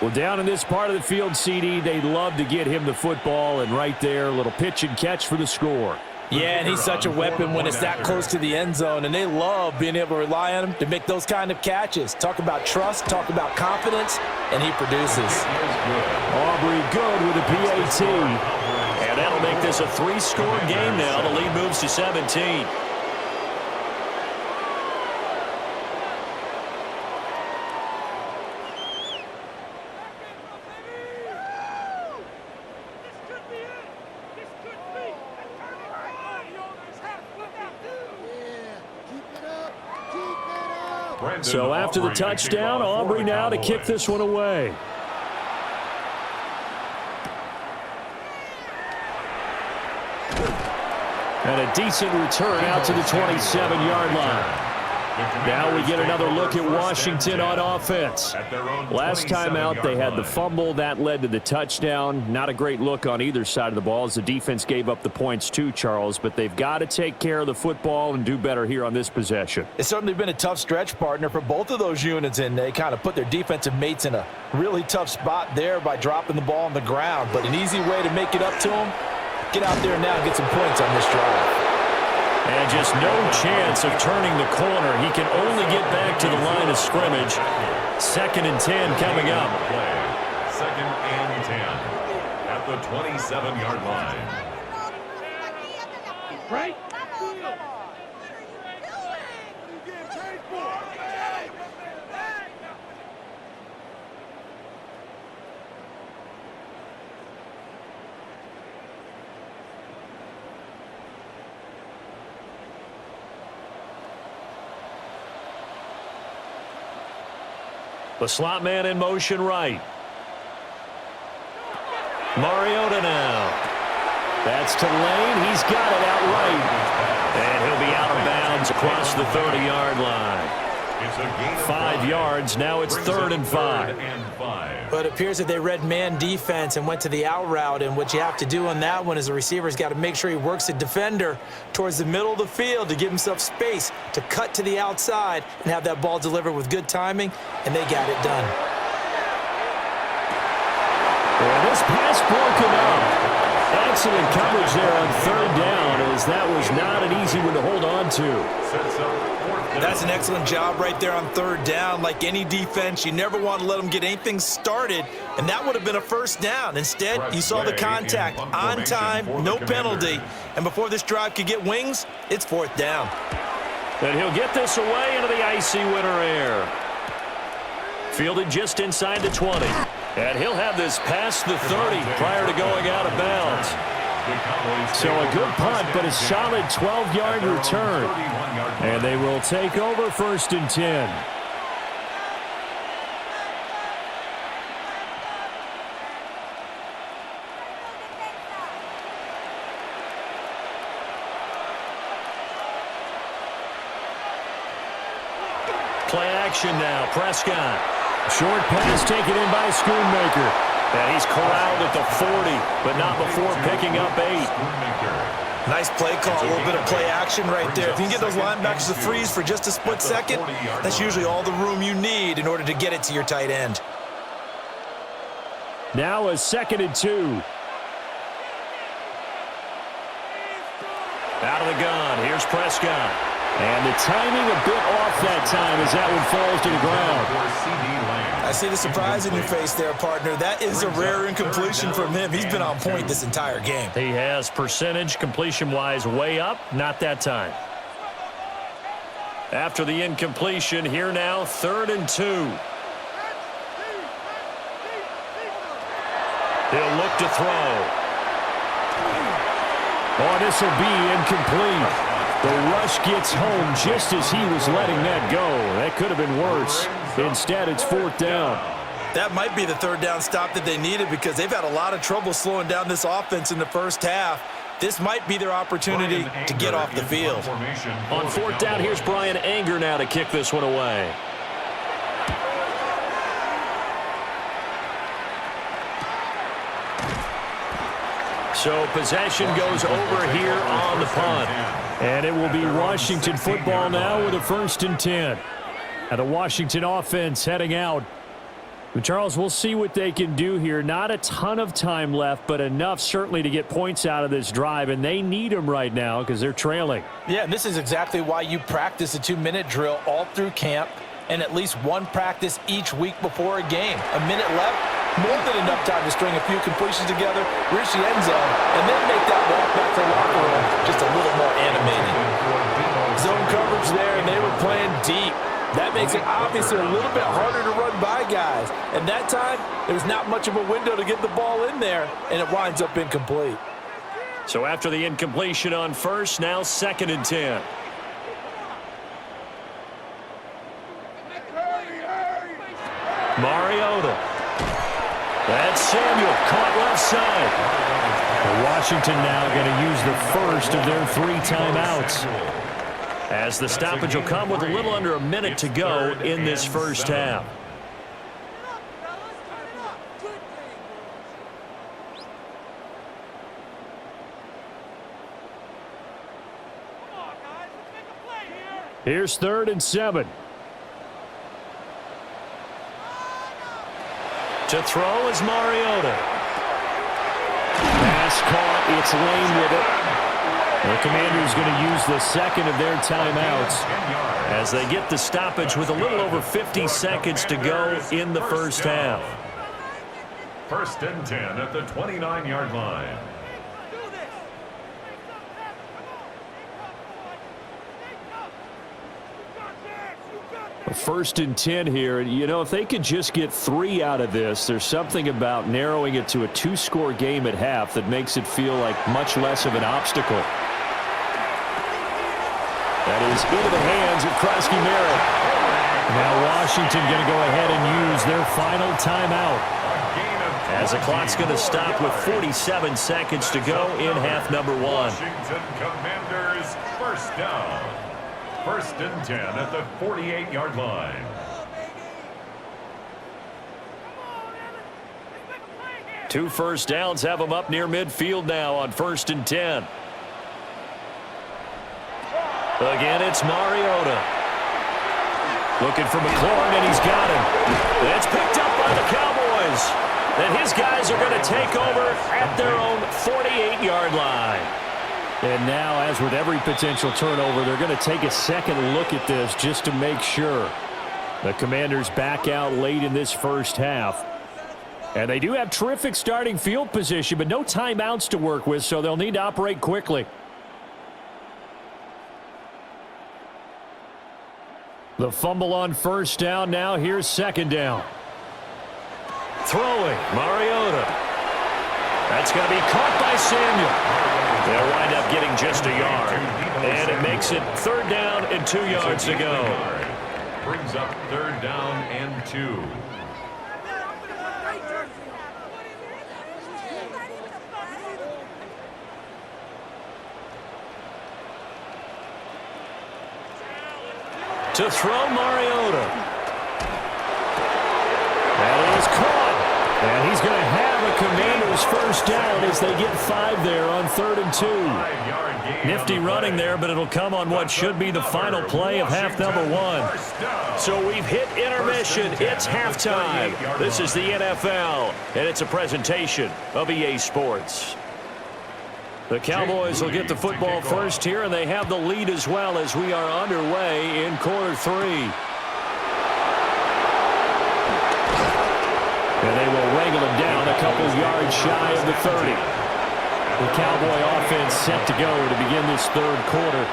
Well, down in this part of the field, CD, they'd love to get him the football, and right there, a little pitch and catch for the score. Yeah, and he's such a weapon when it's that close to the end zone, and they love being able to rely on him to make those kind of catches. Talk about trust, talk about confidence, and he produces. Aubrey good with a PAT. And that'll make this a 3-score game now. The lead moves to 17. So after the touchdown, Aubrey now to kick this one away. And a decent return out to the 27-yard line. Now we get another look at Washington on offense. Last time out, they had the fumble. That led to the touchdown. Not a great look on either side of the ball as the defense gave up the points too, Charles. But they've got to take care of the football and do better here on this possession. It's certainly been a tough stretch, partner, for both of those units, and they kind of put their defensive mates in a really tough spot there by dropping the ball on the ground. But an easy way to make it up to them, get out there now and get some points on this drive. And just no chance of turning the corner. He can only get back to the line of scrimmage. 2nd and 10 coming up. 2nd and 10 at the 27-yard line. Right? The slot man in motion right. Mariota now. That's to Lane. He's got it outright. And he'll be out of bounds across the 30-yard line. 5 yards. Now it's 3rd and 5. But it appears that they read man defense and went to the out route. And what you have to do on that one is the receiver's got to make sure he works the defender towards the middle of the field to give himself space to cut to the outside and have that ball delivered with good timing. And they got it done. And this pass broken up. Excellent coverage there on 3rd down, as that was not an easy one to hold on to. That's an excellent job right there on 3rd down. Like any defense, you never want to let them get anything started, and that would have been a 1st down. Instead, you saw the contact on time, no penalty, and before this drive could get wings, it's 4th down. And he'll get this away into the icy winter air. Fielded just inside the 20. And he'll have this past the 30 prior to going out of bounds. So a good punt, but a solid 12-yard return. And they will take over 1st and 10. Play action now. Prescott. Short pass taken in by Schoonmaker. And he's corralled at the 40, but not before picking up 8. Nice play call, a little bit of play action right there. If you can get those linebackers to freeze for just a split second, that's usually all the room you need in order to get it to your tight end. Now a 2nd and 2. Out of the gun, here's Prescott. And the timing a bit off that time as that one falls to the ground. I see the surprise in your face there, partner. That is a rare incompletion from him. He's been on point this entire game. He has percentage completion-wise way up, not that time. After the incompletion, here now, 3rd and 2. He'll look to throw. Oh, this will be incomplete. The rush gets home just as he was letting that go. That could have been worse. Instead, it's 4th down. That might be the 3rd down stop that they needed because they've had a lot of trouble slowing down this offense in the first half. This might be their opportunity to get off the field. On 4th down, here's Brian Anger now to kick this one away. So possession goes over here on the punt. And it will be Washington football now with a 1st and 10. And the Washington offense heading out. But Charles, we'll see what they can do here. Not a ton of time left, but enough certainly to get points out of this drive. And they need them right now because they're trailing. Yeah, and this is exactly why you practice a 2-minute drill all through camp and at least one practice each week before a game. A minute left, more than enough time to string a few completions together, reach the end zone, and then make that walk back to the locker room just a little more animated. Zone coverage there, and they were playing deep. That makes it obviously a little bit harder to run by guys. And that time, there's not much of a window to get the ball in there, and it winds up incomplete. So after the incompletion on 1st, now 2nd and 10. Mariota. That's Samuel, caught left side. Washington now going to use the first of their 3 timeouts. As the stoppage will come with a little under a minute to go in this first half. Here's 3rd and 7. To throw is Mariota. Pass caught. It's Lane with it. The Commanders going to use the 2nd of their timeouts as they get the stoppage with a little over 50 seconds to go in the first half. 1st and 10 at the 29-yard line. A 1st and 10 here. You know, if they could just get 3 out of this, there's something about narrowing it to a 2-score game at half that makes it feel like much less of an obstacle. That is into the hands of Krosky Merritt. Now Washington going to go ahead and use their final timeout. As the clock's going to stop with 47 seconds to go in half number 1. Washington Commanders 1st down. 1st and 10 at the 48-yard line. Two first downs have them up near midfield now on 1st and 10. Again, it's Mariota. Looking for McLaurin, and he's got him. It's picked up by the Cowboys. And his guys are going to take over at their own 48-yard line. And now, as with every potential turnover, they're going to take a second look at this just to make sure. The Commanders back out late in this first half. And they do have terrific starting field position, but no timeouts to work with, so they'll need to operate quickly. The fumble on 1st down. Now here's 2nd down. Throwing, Mariota. That's going to be caught by Samuel. They'll wind up getting just a yard. And it makes it 3rd down and 2 yards to go. Brings up 3rd down and 2. To throw, Mariota. That is caught. And he's going to have a Commanders first down as they get 5 there on 3rd and 2. Nifty running there, but it'll come on what should be the final play of half number 1. So we've hit intermission. It's halftime. This is the NFL, and it's a presentation of EA Sports. The Cowboys will get the football first here, and they have the lead as well as we are underway in quarter 3. And they will wrangle him down a couple yards shy of the 30. The Cowboy offense set to go to begin this 3rd quarter.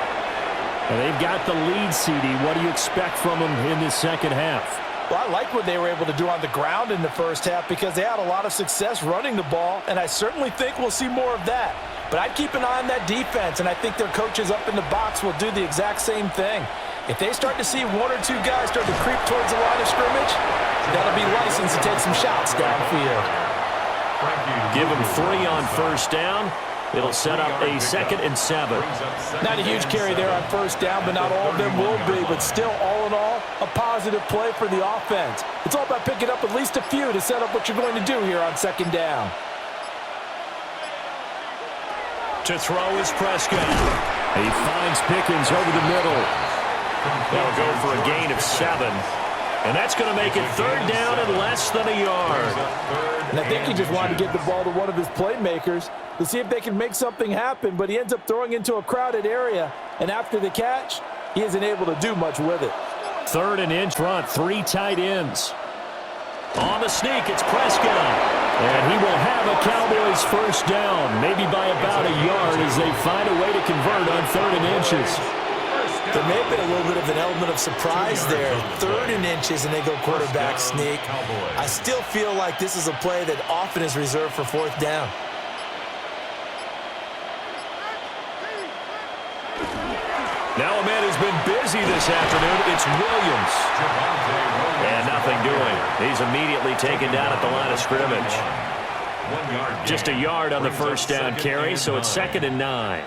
And they've got the lead, CD. What do you expect from them in this second half? Well, I like what they were able to do on the ground in the first half because they had a lot of success running the ball, and I certainly think we'll see more of that. But I'd keep an eye on that defense, and I think their coaches up in the box will do the exact same thing. If they start to see 1 or 2 guys start to creep towards the line of scrimmage, that'll be licensed to take some shots downfield. Give them 3 on first down. It'll set up a 2nd and 7. Not a huge carry there on first down, but not all of them will be. But still, all in all, a positive play for the offense. It's all about picking up at least a few to set up what you're going to do here on 2nd down. To throw is Prescott. He finds Pickens over the middle. They'll go for a gain of 7. And that's going to make it 3rd down and less than a yard. And I think he just wanted to get the ball to one of his playmakers to see if they can make something happen, but he ends up throwing into a crowded area. And after the catch, he isn't able to do much with it. 3rd and in front, 3 tight ends. On the sneak, it's Prescott. And he will have a Cowboys first down, maybe by about a yard as they find a way to convert on 3rd and inches. There may have been a little bit of an element of surprise there. 3rd and inches, and they go quarterback sneak. I still feel like this is a play that often is reserved for 4th down. Now a man who's been busy this afternoon, it's Williams. And nothing doing. He's immediately taken down at the line of scrimmage. Just a yard on the first down carry, so it's 2nd and 9.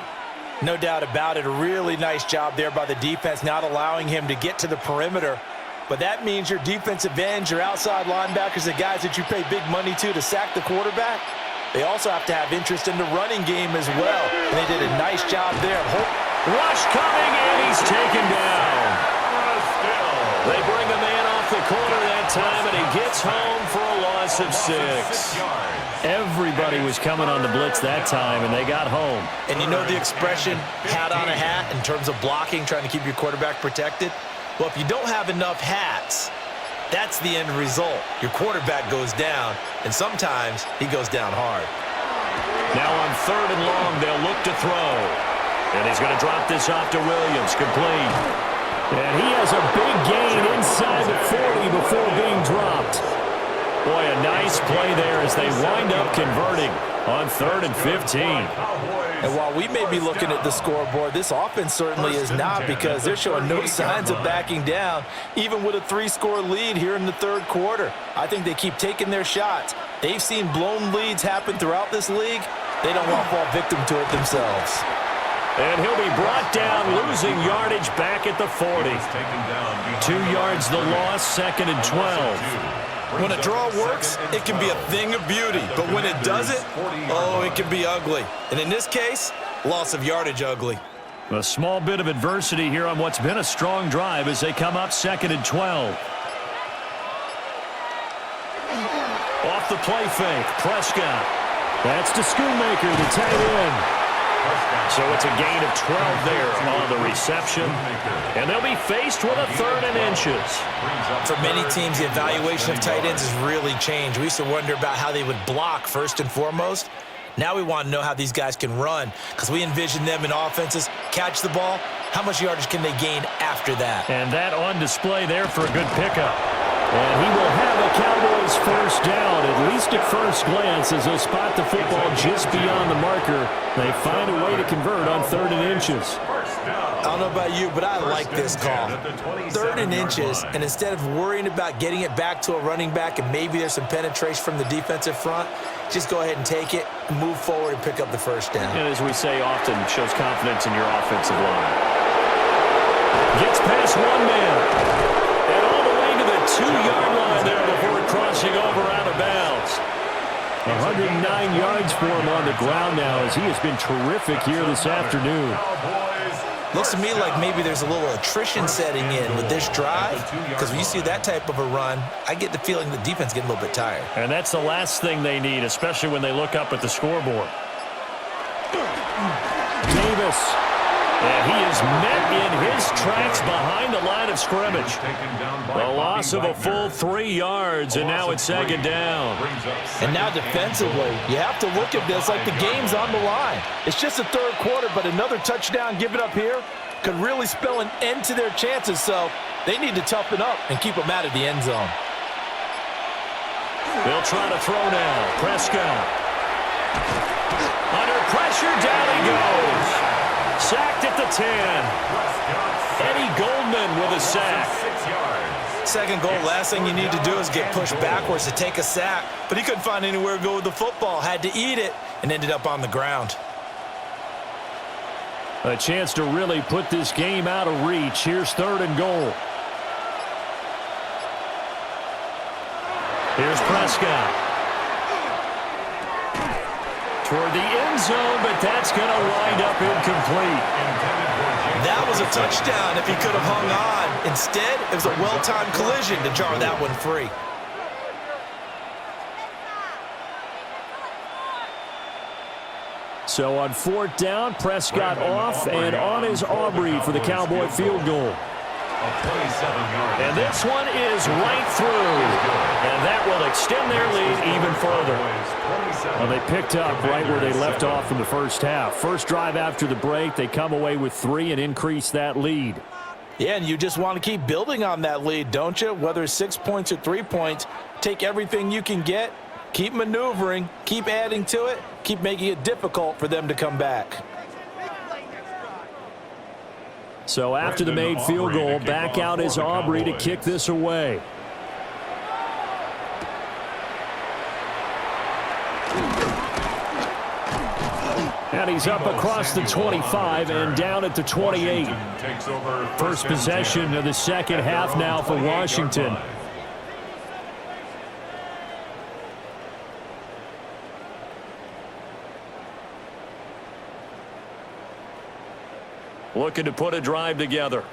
No doubt about it. A really nice job there by the defense, not allowing him to get to the perimeter. But that means your defensive ends, your outside linebackers, the guys that you pay big money to sack the quarterback, they also have to have interest in the running game as well. And they did a nice job there. Rush coming, and he's taken down. They bring the man off the corner that time, and he gets home for a loss of 6. Everybody was coming on the blitz that time, and they got home. And you know the expression, hat on a hat, in terms of blocking, trying to keep your quarterback protected? Well, if you don't have enough hats, that's the end result. Your quarterback goes down, and sometimes he goes down hard. Now on 3rd and long, they'll look to throw. And he's going to drop this off to Williams, complete. And he has a big gain inside the 40 before being dropped. Boy, a nice play there as they wind up converting on 3rd and 15. And while we may be looking at the scoreboard, this offense certainly is not, because they're showing no signs of backing down, even with a 3-score lead here in the 3rd quarter. I think they keep taking their shots. They've seen blown leads happen throughout this league. They don't want to fall victim to it themselves. And he'll be brought down, losing yardage back at the 40. 2 yards the loss, 2nd and 12. When a draw works, it can be a thing of beauty. But when it doesn't, oh, it can be ugly. And in this case, loss of yardage ugly. A small bit of adversity here on what's been a strong drive as they come up 2nd and 12. Off the play fake, Prescott. That's to Schoonmaker, the tight end. So it's a gain of 12 there on the reception. And they'll be faced with a 3rd and inches. For many teams, the evaluation of tight ends has really changed. We used to wonder about how they would block first and foremost. Now we want to know how these guys can run, because we envision them in offenses, catch the ball, how much yardage can they gain after that? And that on display there for a good pickup. And he will have a Cowboys first down, at least at first glance, as they'll spot the football just beyond the marker. They find a way to convert on 3rd and inches. I don't know about you, but I like this call. 3rd and inches, and instead of worrying about getting it back to a running back and maybe there's some penetration from the defensive front, just go ahead and take it, move forward, and pick up the first down. And as we say often, shows confidence in your offensive line. Gets past one man. And all the way to the 2-yard line there before crossing over out of bounds. 109 yards for him on the ground now as he has been terrific here this afternoon. Looks to me like maybe there's a little attrition setting in with this drive, because when you see that type of a run, I get the feeling the defense getting a little bit tired. And that's the last thing they need, especially when they look up at the scoreboard. Davis. And he is met in his tracks behind the line of scrimmage. A loss of a full 3 yards, and now it's second down. And now defensively, you have to look at this like the game's on the line. It's just the third quarter, but another touchdown given up here could really spell an end to their chances, so they need to toughen up and keep them out of the end zone. They'll try to throw now. Prescott. Under pressure, down he goes. Sacked at the 10. Eddie Goldman with a sack. Second goal, last thing you need to do is get pushed backwards to take a sack. But he couldn't find anywhere to go with the football. Had to eat it and ended up on the ground. A chance to really put this game out of reach. Here's third and goal. Here's Prescott. Toward the end zone, but that's going to wind up incomplete. That was a touchdown if he could have hung on. Instead, it was a well-timed collision to jar that one free. So on fourth down, Prescott off and on is Aubrey for the Cowboy field goal. And this one is right through. And that will extend their lead even further. Well, they picked up right where they left off in the first half. First drive after the break, they come away with 3 and increase that lead. Yeah, and you just want to keep building on that lead, don't you? Whether it's 6 points or 3 points, take everything you can get, keep maneuvering, keep adding to it, keep making it difficult for them to come back. So after the made field goal, back out is Aubrey to kick this away. And he's up across the 25 and down at the 28. First possession of the second half now for Washington. Looking to put a drive together.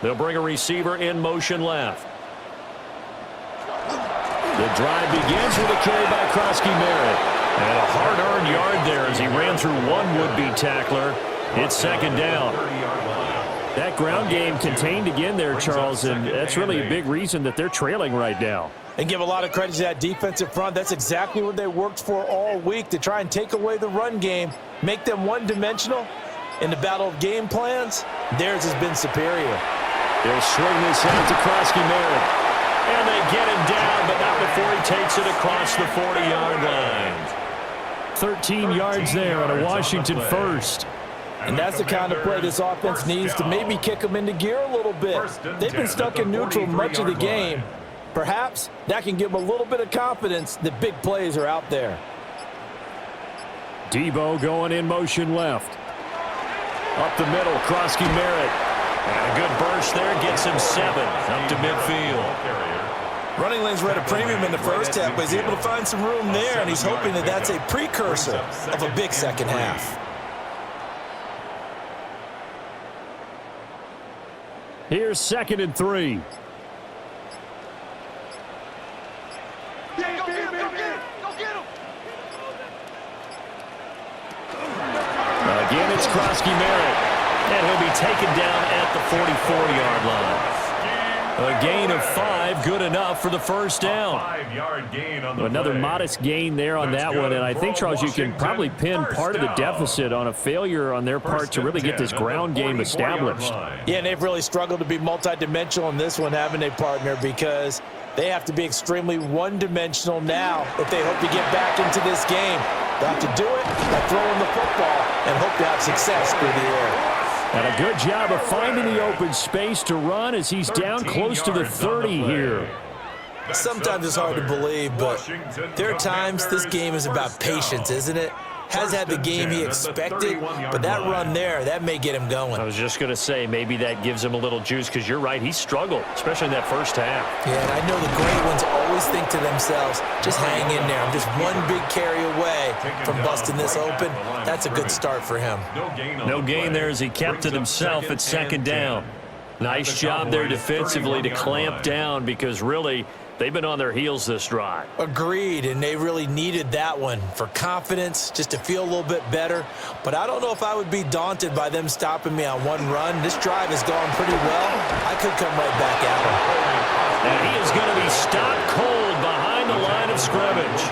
They'll bring a receiver in motion left. The drive begins with a carry by Krosky Merritt. And a hard-earned yard there as he ran through one would-be tackler. It's second down. That ground game contained again there, Charles, and that's really a big reason that they're trailing right now. And give a lot of credit to that defensive front. That's exactly what they worked for all week, to try and take away the run game, make them one-dimensional. In the battle of game plans, theirs has been superior. They'll swing this out to Krosky Merritt. And they get him down, but not before he takes it across the 40-yard line. 13 yards there on a Washington first. And that's the kind of play this offense needs to maybe kick them into gear a little bit. They've been stuck in neutral much of the game. Perhaps that can give them a little bit of confidence that big plays are out there. Debo going in motion left. Up the middle, Krosky Merritt. And a good burst there gets him 7 up to midfield. Running lanes were at a premium in the first half, but he's able to find some room there, and he's hoping that that's a precursor of a big second half. Here's 2nd and 3. Again, it's Krosky Merritt, and he'll be taken down at the 44-yard line. A gain of 5, good enough for the first down. Another modest gain there on that one, and I think, Charles, you can probably pin part of the deficit on a failure on their part to really get this ground game established. Yeah, and they've really struggled to be multidimensional in this one, haven't they, partner, because they have to be extremely one-dimensional now if they hope to get back into this game. They'll have to do it by throwing the football and hope to have success through the air. And a good job of finding the open space to run as he's down close to the 30 here. Sometimes it's hard to believe, but there are times this game is about patience, isn't it? Has had the game he expected, but that run there, that may get him going. I was just going to say, maybe that gives him a little juice, because you're right, he struggled, especially in that first half. Yeah, and I know the great ones always think to themselves, just hang in there. I'm just one big carry away from busting this open. That's a good start for him. No gain there as he kept it himself at second down. Nice job there defensively to clamp down, because really, they've been on their heels this drive. Agreed, and they really needed that one for confidence, just to feel a little bit better. But I don't know if I would be daunted by them stopping me on one run. This drive has gone pretty well. I could come right back at him. And he is going to be stopped cold behind the line of scrimmage.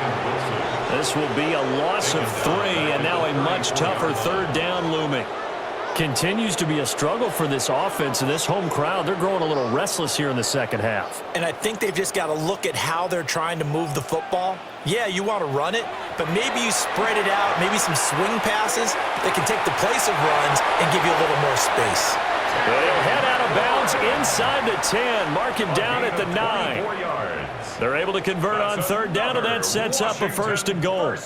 This will be a loss of 3, and now a much tougher third down looming. Continues to be a struggle for this offense, and this home crowd, they're growing a little restless here in the second half. And I think they've just got to look at how they're trying to move the football. Yeah, you want to run it, but maybe you spread it out, maybe some swing passes that can take the place of runs and give you a little more space. They'll head out of bounds inside the 10, mark him down at the 9. They're able to convert on third down, and that sets up a first and goal.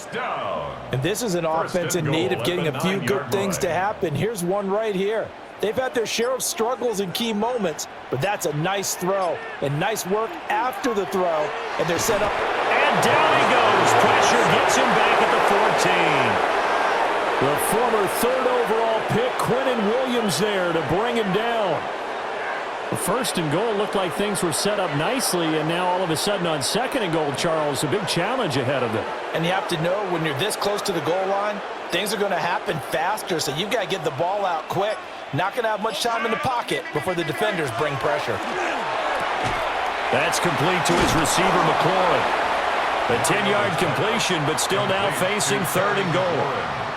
And this is an offense in need of getting a few good things to happen. Here's one right here. They've had their share of struggles in key moments, but that's a nice throw and nice work after the throw, and they're set up. And down he goes. Pressure gets him back at the 14. The former third overall pick, Quinnen Williams, there to bring him down. The first and goal looked like things were set up nicely, and now all of a sudden on second and goal, Charles, a big challenge ahead of them. And you have to know when you're this close to the goal line, things are going to happen faster, so you've got to get the ball out quick. Not going to have much time in the pocket before the defenders bring pressure. That's complete to his receiver, McLaurin. A 10-yard completion, but still now facing third and goal.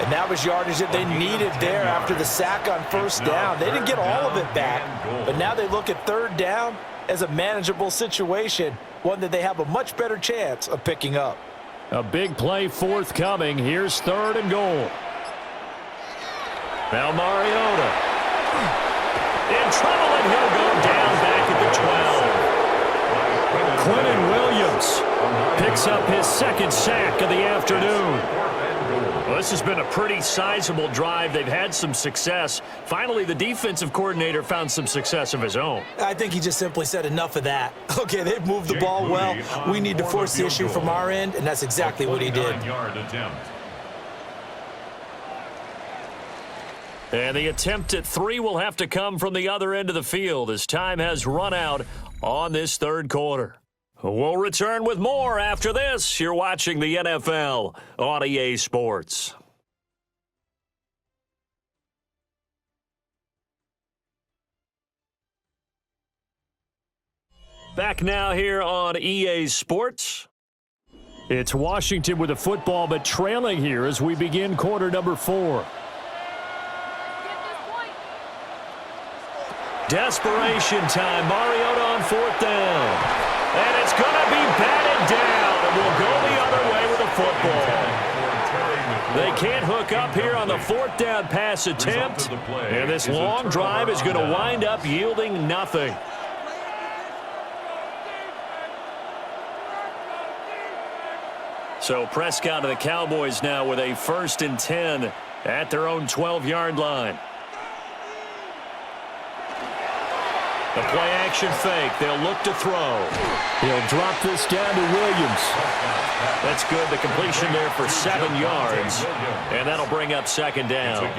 And that was yardage that they needed there after the sack on first down. They didn't get all of it back, but now they look at third down as a manageable situation, one that they have a much better chance of picking up. A big play forthcoming. Here's third and goal. Now Mariota in trouble, and he'll go down back at the 12. Quinnen Williams picks up his second sack of the afternoon. Well, this has been a pretty sizable drive. They've had some success. Finally, the defensive coordinator found some success of his own. I think he just simply said enough of that. Okay, they've moved the ball well. We need to force the issue from our end, and that's exactly what he did. And the attempt at 3 will have to come from the other end of the field as time has run out on this third quarter. We'll return with more after this. You're watching the NFL on EA Sports. Back now here on EA Sports. It's Washington with the football, but trailing here as we begin quarter number 4. Desperation time. Mariota on fourth down. And it's going to be batted down, and we'll go the other way with the football. They can't hook up here on the fourth down pass attempt, and this long drive is going to wind up yielding nothing. So Prescott and the Cowboys now with a 1st and 10 at their own 12-yard line. The play-action fake. They'll look to throw. He'll drop this down to Williams. That's good. The completion there for 7 yards. And that'll bring up second down.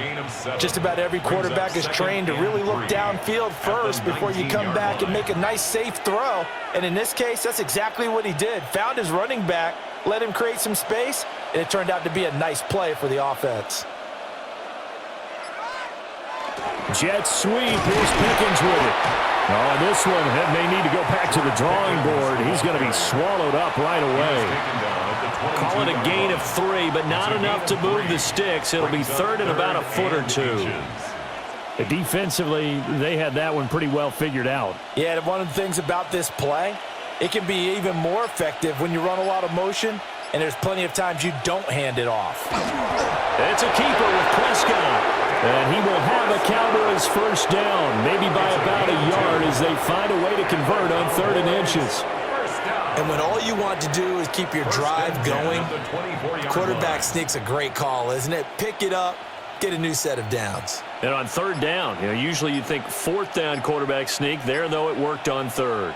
Just about every quarterback is trained to really look downfield first before you come back and make a nice, safe throw. And in this case, that's exactly what he did. Found his running back, let him create some space, and it turned out to be a nice play for the offense. Jet sweep. Here's Pickens with it. Oh, this one may need to go back to the drawing board. He's going to be swallowed up right away. Call it a gain of 3, but not enough to move the sticks. It'll be third and about a foot or 2. Defensively, they had that one pretty well figured out. Yeah, and one of the things about this play, it can be even more effective when you run a lot of motion, and there's plenty of times you don't hand it off. It's a keeper with Prescott. And he will have a Cowboys first down, maybe by about a yard as they find a way to convert on 3rd and inches. And when all you want to do is keep your drive going, quarterback sneak's a great call, isn't it? Pick it up, get a new set of downs. And on third down, usually you think fourth down quarterback sneak. There, though, it worked on third.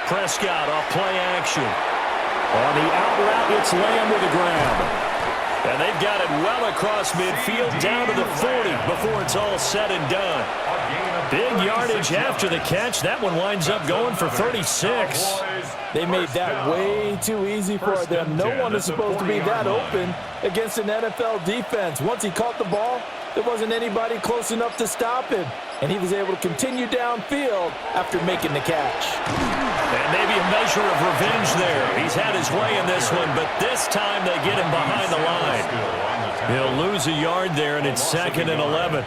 Prescott off play action. On the out route, it's Lamb with a grab. And they've got it well across midfield down to the 40 before it's all said and done. Big yardage after the catch. That one winds up going for 36. They made that way too easy for them. No one is supposed to be that open against an NFL defense. Once he caught the ball, there wasn't anybody close enough to stop him. And he was able to continue downfield after making the catch. And maybe a measure of revenge there. He's had his way in this one, but this time they get him behind the line. He'll lose a yard there, and it's 2nd and 11.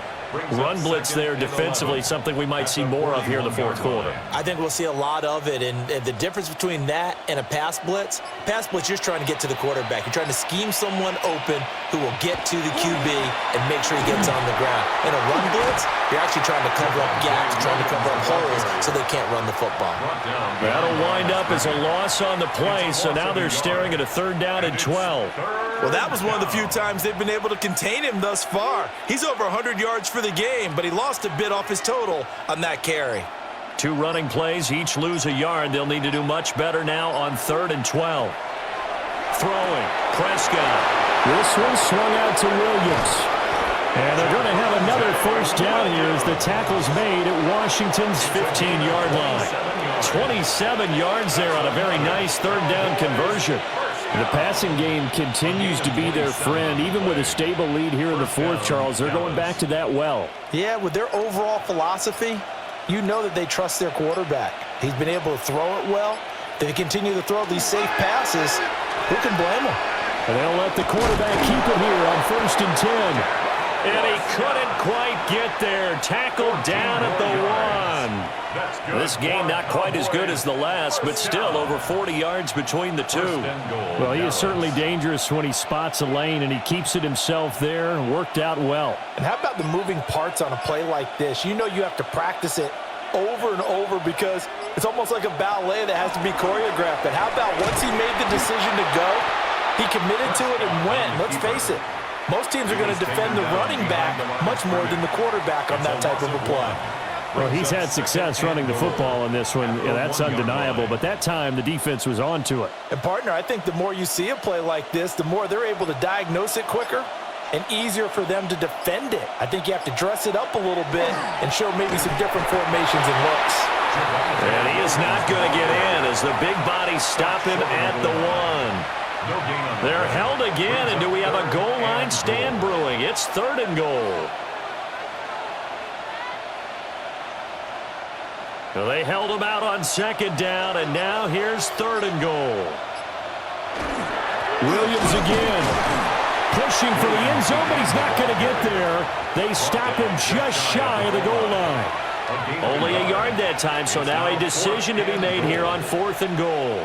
Run blitz there defensively, something we might see more of here in the fourth quarter. I think we'll see a lot of it, and the difference between that and a pass blitz, you're just trying to get to the quarterback. You're trying to scheme someone open who will get to the QB and make sure he gets on the ground. In a run blitz, you're actually trying to cover up gaps, trying to cover up holes so they can't run the football. That'll wind up as a loss on the play, so now they're staring at a 3rd down and 12. Well, that was one of the few times they've been able to contain him thus far. He's over 100 yards for the game, but he lost a bit off his total on that carry. 2 running plays, each lose a yard. They'll need to do much better now on 3rd and 12. Throwing, Prescott. This one swung out to Williams. And they're going to have another 1st down here as the tackle's made at Washington's 15-yard line. 27 yards there on a very nice 3rd down conversion. The passing game continues to be their friend. Even with a stable lead here in the 4th, Charles, they're going back to that well. Yeah, with their overall philosophy, you know that they trust their quarterback. He's been able to throw it well. They continue to throw these safe passes. Who can blame them? And they'll let the quarterback keep it here on 1st and 10. And he couldn't quite get there. Tackled down at the 1. This game not quite as good as the last, but still over 40 yards between the two. Well, he is certainly dangerous when he spots a lane, and he keeps it himself there. Worked out well. And how about the moving parts on a play like this? You know you have to practice it over and over because it's almost like a ballet that has to be choreographed. But how about once he made the decision to go, he committed to it and went. Let's face it, most teams are going to defend the running back much more than the quarterback on that type of a play. Well, he's had success running the football in this one. Yeah, that's undeniable. But that time, the defense was on to it. And, partner, I think the more you see a play like this, the more they're able to diagnose it quicker and easier for them to defend it. I think you have to dress it up a little bit and show maybe some different formations and looks. And he is not going to get in as the big bodies stop him at the 1. They're held again, and do we have a goal line stand brewing? It's 3rd and goal. Well, they held him out on 2nd down, and now here's 3rd and goal. Williams again. Pushing for the end zone, but he's not going to get there. They stop him just shy of the goal line. Only a yard that time, so now a decision to be made here on 4th and goal.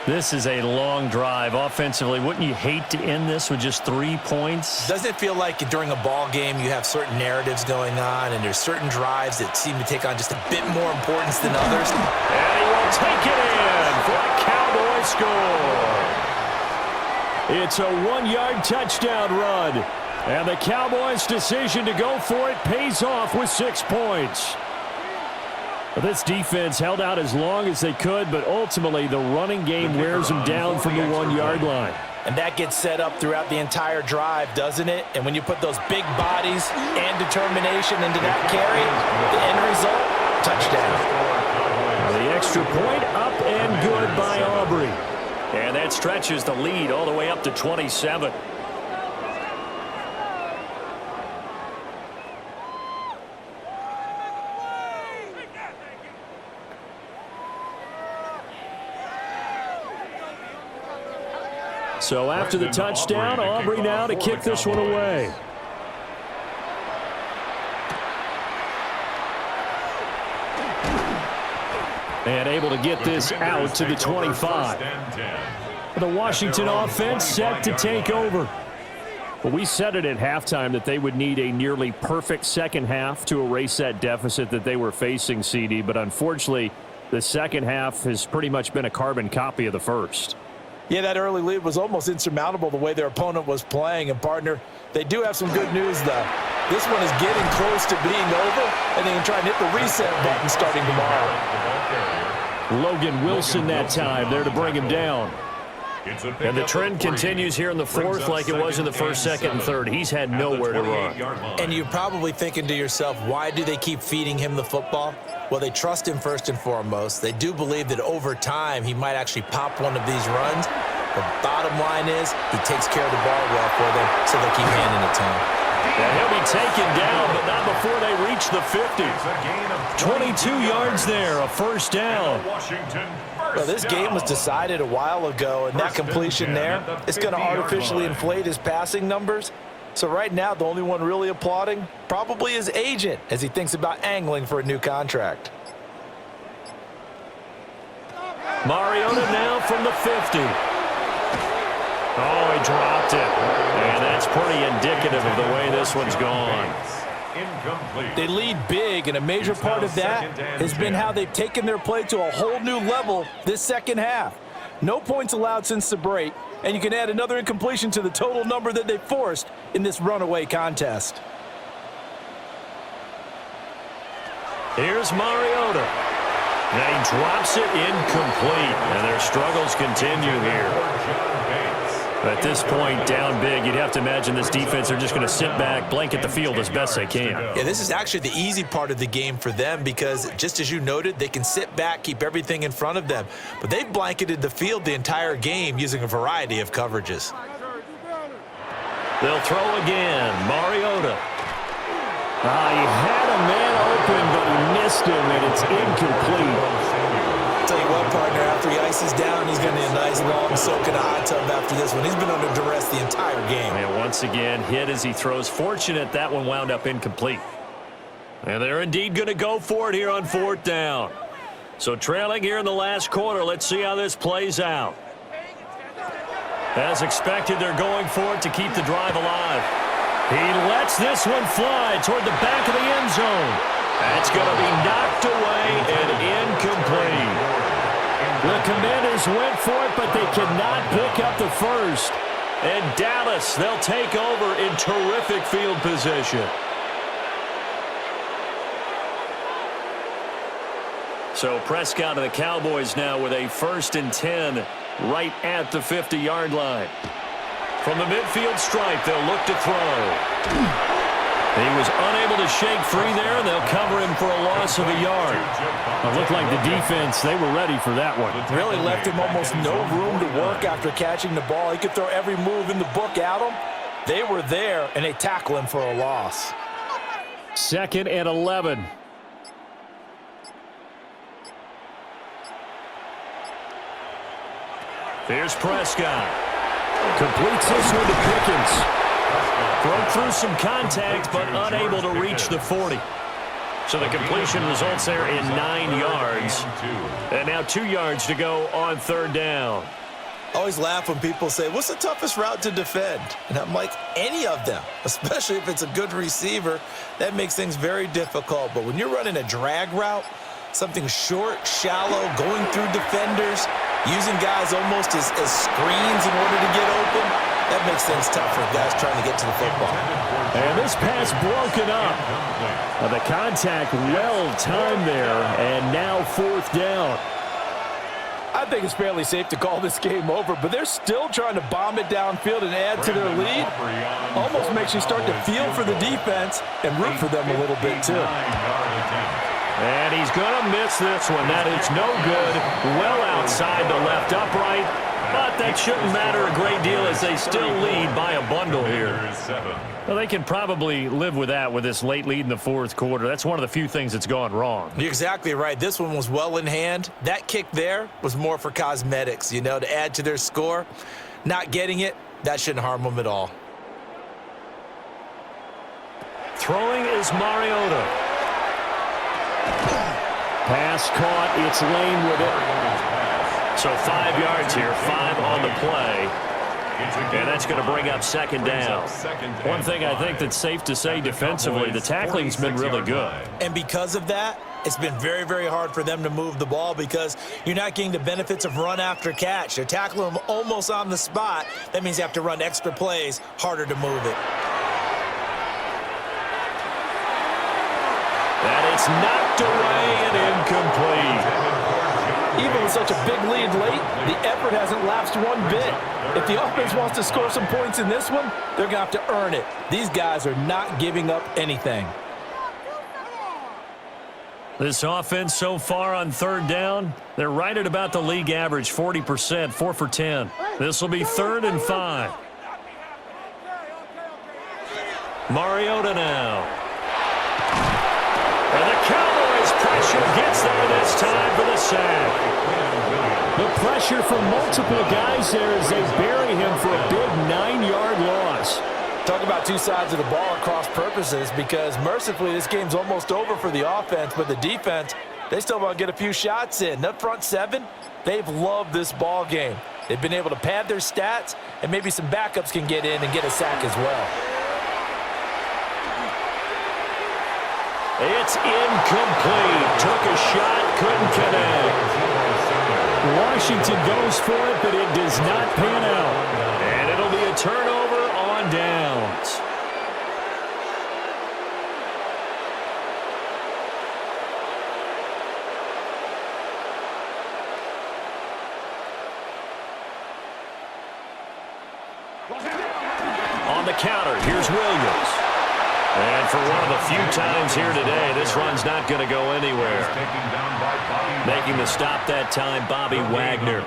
This is a long drive offensively. Wouldn't you hate to end this with just 3 points? Doesn't it feel like during a ball game you have certain narratives going on and there's certain drives that seem to take on just a bit more importance than others? And he will take it in for a Cowboy score. It's a 1-yard touchdown run. And the Cowboys' decision to go for it pays off with 6 points. This defense held out as long as they could, but ultimately the running game wears them down from the 1-yard line. And that gets set up throughout the entire drive, doesn't it? And when you put those big bodies and determination into that carry, the end result, touchdown. The extra point up and good by Aubrey. And that stretches the lead all the way up to 27. So after the touchdown, Aubrey now to kick this one away. And able to get this out to the 25. The Washington offense set to take over. But we said it at halftime that they would need a nearly perfect second half to erase that deficit that they were facing, CD. But unfortunately, The second half has pretty much been a carbon copy of the first. Yeah, that early lead was almost insurmountable the way their opponent was playing. And, partner, they do have some good news, though. This one is getting close to being over, and they can try and hit the reset button starting tomorrow. Logan Wilson that time there to bring him down. And the trend continues here in the fourth like it was in the first, second, and third. He's had nowhere to run. And you're probably thinking to yourself, why do they keep feeding him the football? Well, they trust him first and foremost. They do believe that over time he might actually pop one of these runs. The bottom line is he takes care of the ball well for them, so they'll keep handing it to him. And he'll be taken down, but not before they reach the 50. 22 yards there, a first down. Well, this game was decided a while ago, and that completion there, it's going to artificially inflate his passing numbers. So right now, the only one really applauding probably his agent as he thinks about angling for a new contract. Mariota now from the 50. Oh, he dropped it. And that's pretty indicative of the way this one's gone. They lead big, and a major part of that has been how they've taken their play to a whole new level this second half. No points allowed since the break, and you can add another incompletion to the total number that they forced in this runaway contest. Here's Mariota. Now he drops it incomplete, and their struggles continue here. At this point, down big, you'd have to imagine this defense are just going to sit back, blanket the field as best they can. Yeah, this is actually the easy part of the game for them because, just as you noted, they can sit back, keep everything in front of them. But they've blanketed the field the entire game using a variety of coverages. They'll throw again. Mariota. He had a man open, but he missed him, and it's incomplete. Tell you what, partner, after he ices down, he's going to need a nice long soak in a hot tub after this one. He's been under duress the entire game. And once again, hit as he throws. Fortunate that one wound up incomplete. And they're indeed going to go for it here on fourth down. So trailing here in the last quarter, let's see how this plays out. As expected, they're going for it to keep the drive alive. He lets this one fly toward the back of the end zone. That's going to be knocked away and incomplete. The Commanders went for it, but they cannot pick up the first. And Dallas, they'll take over in terrific field position. So Prescott and the Cowboys now with a 1st and 10 right at the 50-yard line. From the midfield stripe, they'll look to throw. He was unable to shake free there, and they'll cover him for a loss of a yard. It looked like the defense, they were ready for that one. Really left him almost no room to work after catching the ball. He could throw every move in the book at him. They were there, and they tackle him for a loss. 2nd and 11. Here's Prescott. Completes this one to Pickens. Broke through some contact, but unable to reach the 40. So the completion results there in 9 yards. And now 2 yards to go on 3rd down. I always laugh when people say, what's the toughest route to defend? And I'm like, any of them, especially if it's a good receiver. That makes things very difficult. But when you're running a drag route, something short, shallow, going through defenders, using guys almost as screens in order to get open, that makes things tough for guys trying to get to the football. And this pass broken up. The contact well-timed there, and now 4th down. I think it's fairly safe to call this game over, but they're still trying to bomb it downfield and add to their lead. Almost makes you start to feel for the defense and root for them a little bit, too. And he's going to miss this one. That is no good. Well outside the left upright. But that shouldn't matter a great deal as they still lead by a bundle here. Well, they can probably live with that with this late lead in the 4th quarter. That's one of the few things that's gone wrong. You're exactly right. This one was well in hand. That kick there was more for cosmetics, you know, to add to their score. Not getting it, that shouldn't harm them at all. Throwing is Mariota. Pass caught. It's Lane with it. So 5 yards here, 5 on the play. And that's going to bring up 2nd down. One thing I think that's safe to say defensively, the tackling's been really good. And because of that, It's been very, very hard for them to move the ball because you're not getting the benefits of run after catch. They're tackling them almost on the spot. That means you have to run extra plays, harder to move it. And it's knocked away and incomplete. Even with such a big lead late, the effort hasn't lapsed one bit. If the offense wants to score some points in this one, they're going to have to earn it. These guys are not giving up anything. This offense so far on third down, they're right at about the league average, 40%, 4 for 10. This will be 3rd and 5. Mariota now. And the Cowboys pressure gets there this time for the sack. The pressure from multiple guys there as they bury him for a big 9-yard loss. Talk about two sides of the ball at cross purposes, because mercifully this game's almost over for the offense, but the defense, they still want to get a few shots in. That front seven, they've loved this ball game. They've been able to pad their stats, and maybe some backups can get in and get a sack as well. It's incomplete. Took a shot, couldn't connect. Washington goes for it, but it does not pan out. And it'll be a turnover on downs. On the counter, here's Williams. And for one of the few times here today, this run's not going to go anywhere. Making the stop that time, Bobby Wagner.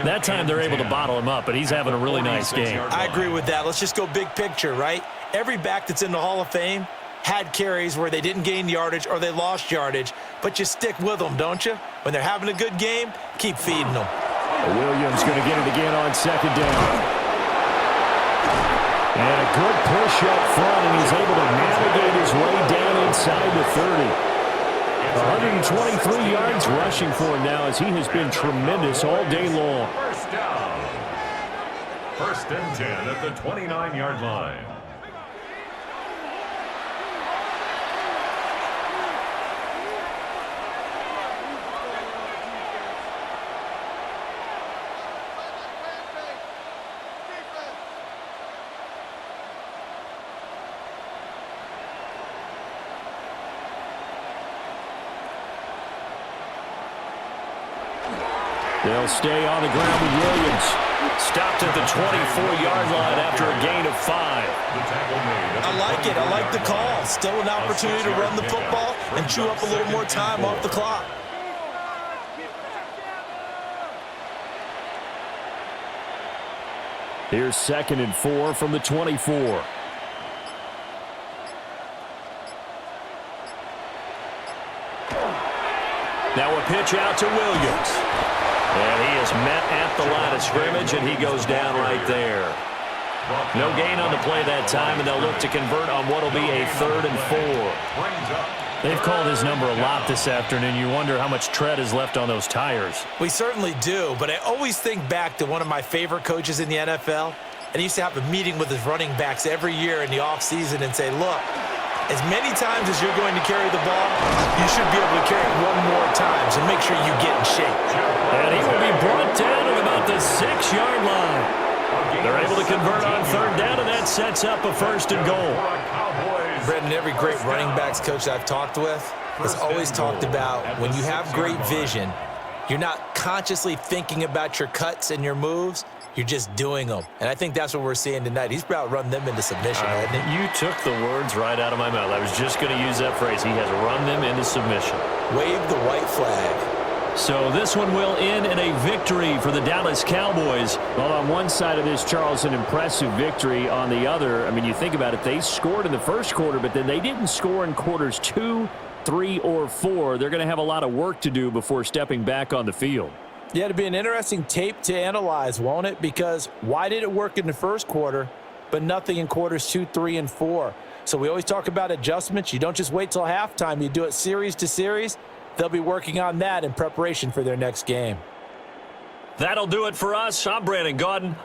That time they're able to bottle him up, but he's having a really nice game. I agree with that. Let's just go big picture, right? Every back that's in the Hall of Fame had carries where they didn't gain yardage or they lost yardage, but you stick with them, don't you? When they're having a good game, keep feeding them. Williams going to get it again on 2nd down. And a good push up front, and he's able to navigate his way down inside the 30. 123 yards rushing for him now as he has been tremendous all day long. First down. 1st and 10 at the 29-yard line. They'll stay on the ground with Williams. Stopped at the 24-yard line after a gain of 5. I like it. I like the call. Still an opportunity to run the football and chew up a little more time off the clock. Here's 2nd and 4 from the 24. Now a pitch out to Williams. And he is met at the line of scrimmage, and he goes down right there. No gain on the play that time, and they'll look to convert on what will be a 3rd and 4. They've called his number a lot this afternoon. You wonder how much tread is left on those tires. We certainly do, but I always think back to one of my favorite coaches in the NFL, and he used to have a meeting with his running backs every year in the offseason and say, look, as many times as you're going to carry the ball, you should be able to carry it one more time, so make sure you get in shape. And he will be brought down at about the 6-yard line. They're able to convert on 3rd down, and that sets up a 1st and goal. Brendan, every great running backs coach I've talked with has always talked about when you have great vision, you're not consciously thinking about your cuts and your moves. You're just doing them. And I think that's what we're seeing tonight. He's about running them into submission, hasn't he? You took the words right out of my mouth. I was just going to use that phrase. He has run them into submission. Wave the white flag. So this one will end in a victory for the Dallas Cowboys. Well, on one side of this, Charles, an impressive victory. On the other, I mean, you think about it, they scored in the first quarter, but then they didn't score in quarters 2, 3, or 4. They're going to have a lot of work to do before stepping back on the field. Yeah, it'll be an interesting tape to analyze, won't it? Because why did it work in the first quarter, but nothing in quarters 2, 3, and 4? So we always talk about adjustments. You don't just wait till halftime. You do it series to series. They'll be working on that in preparation for their next game. That'll do it for us. I'm Brandon Gaudin.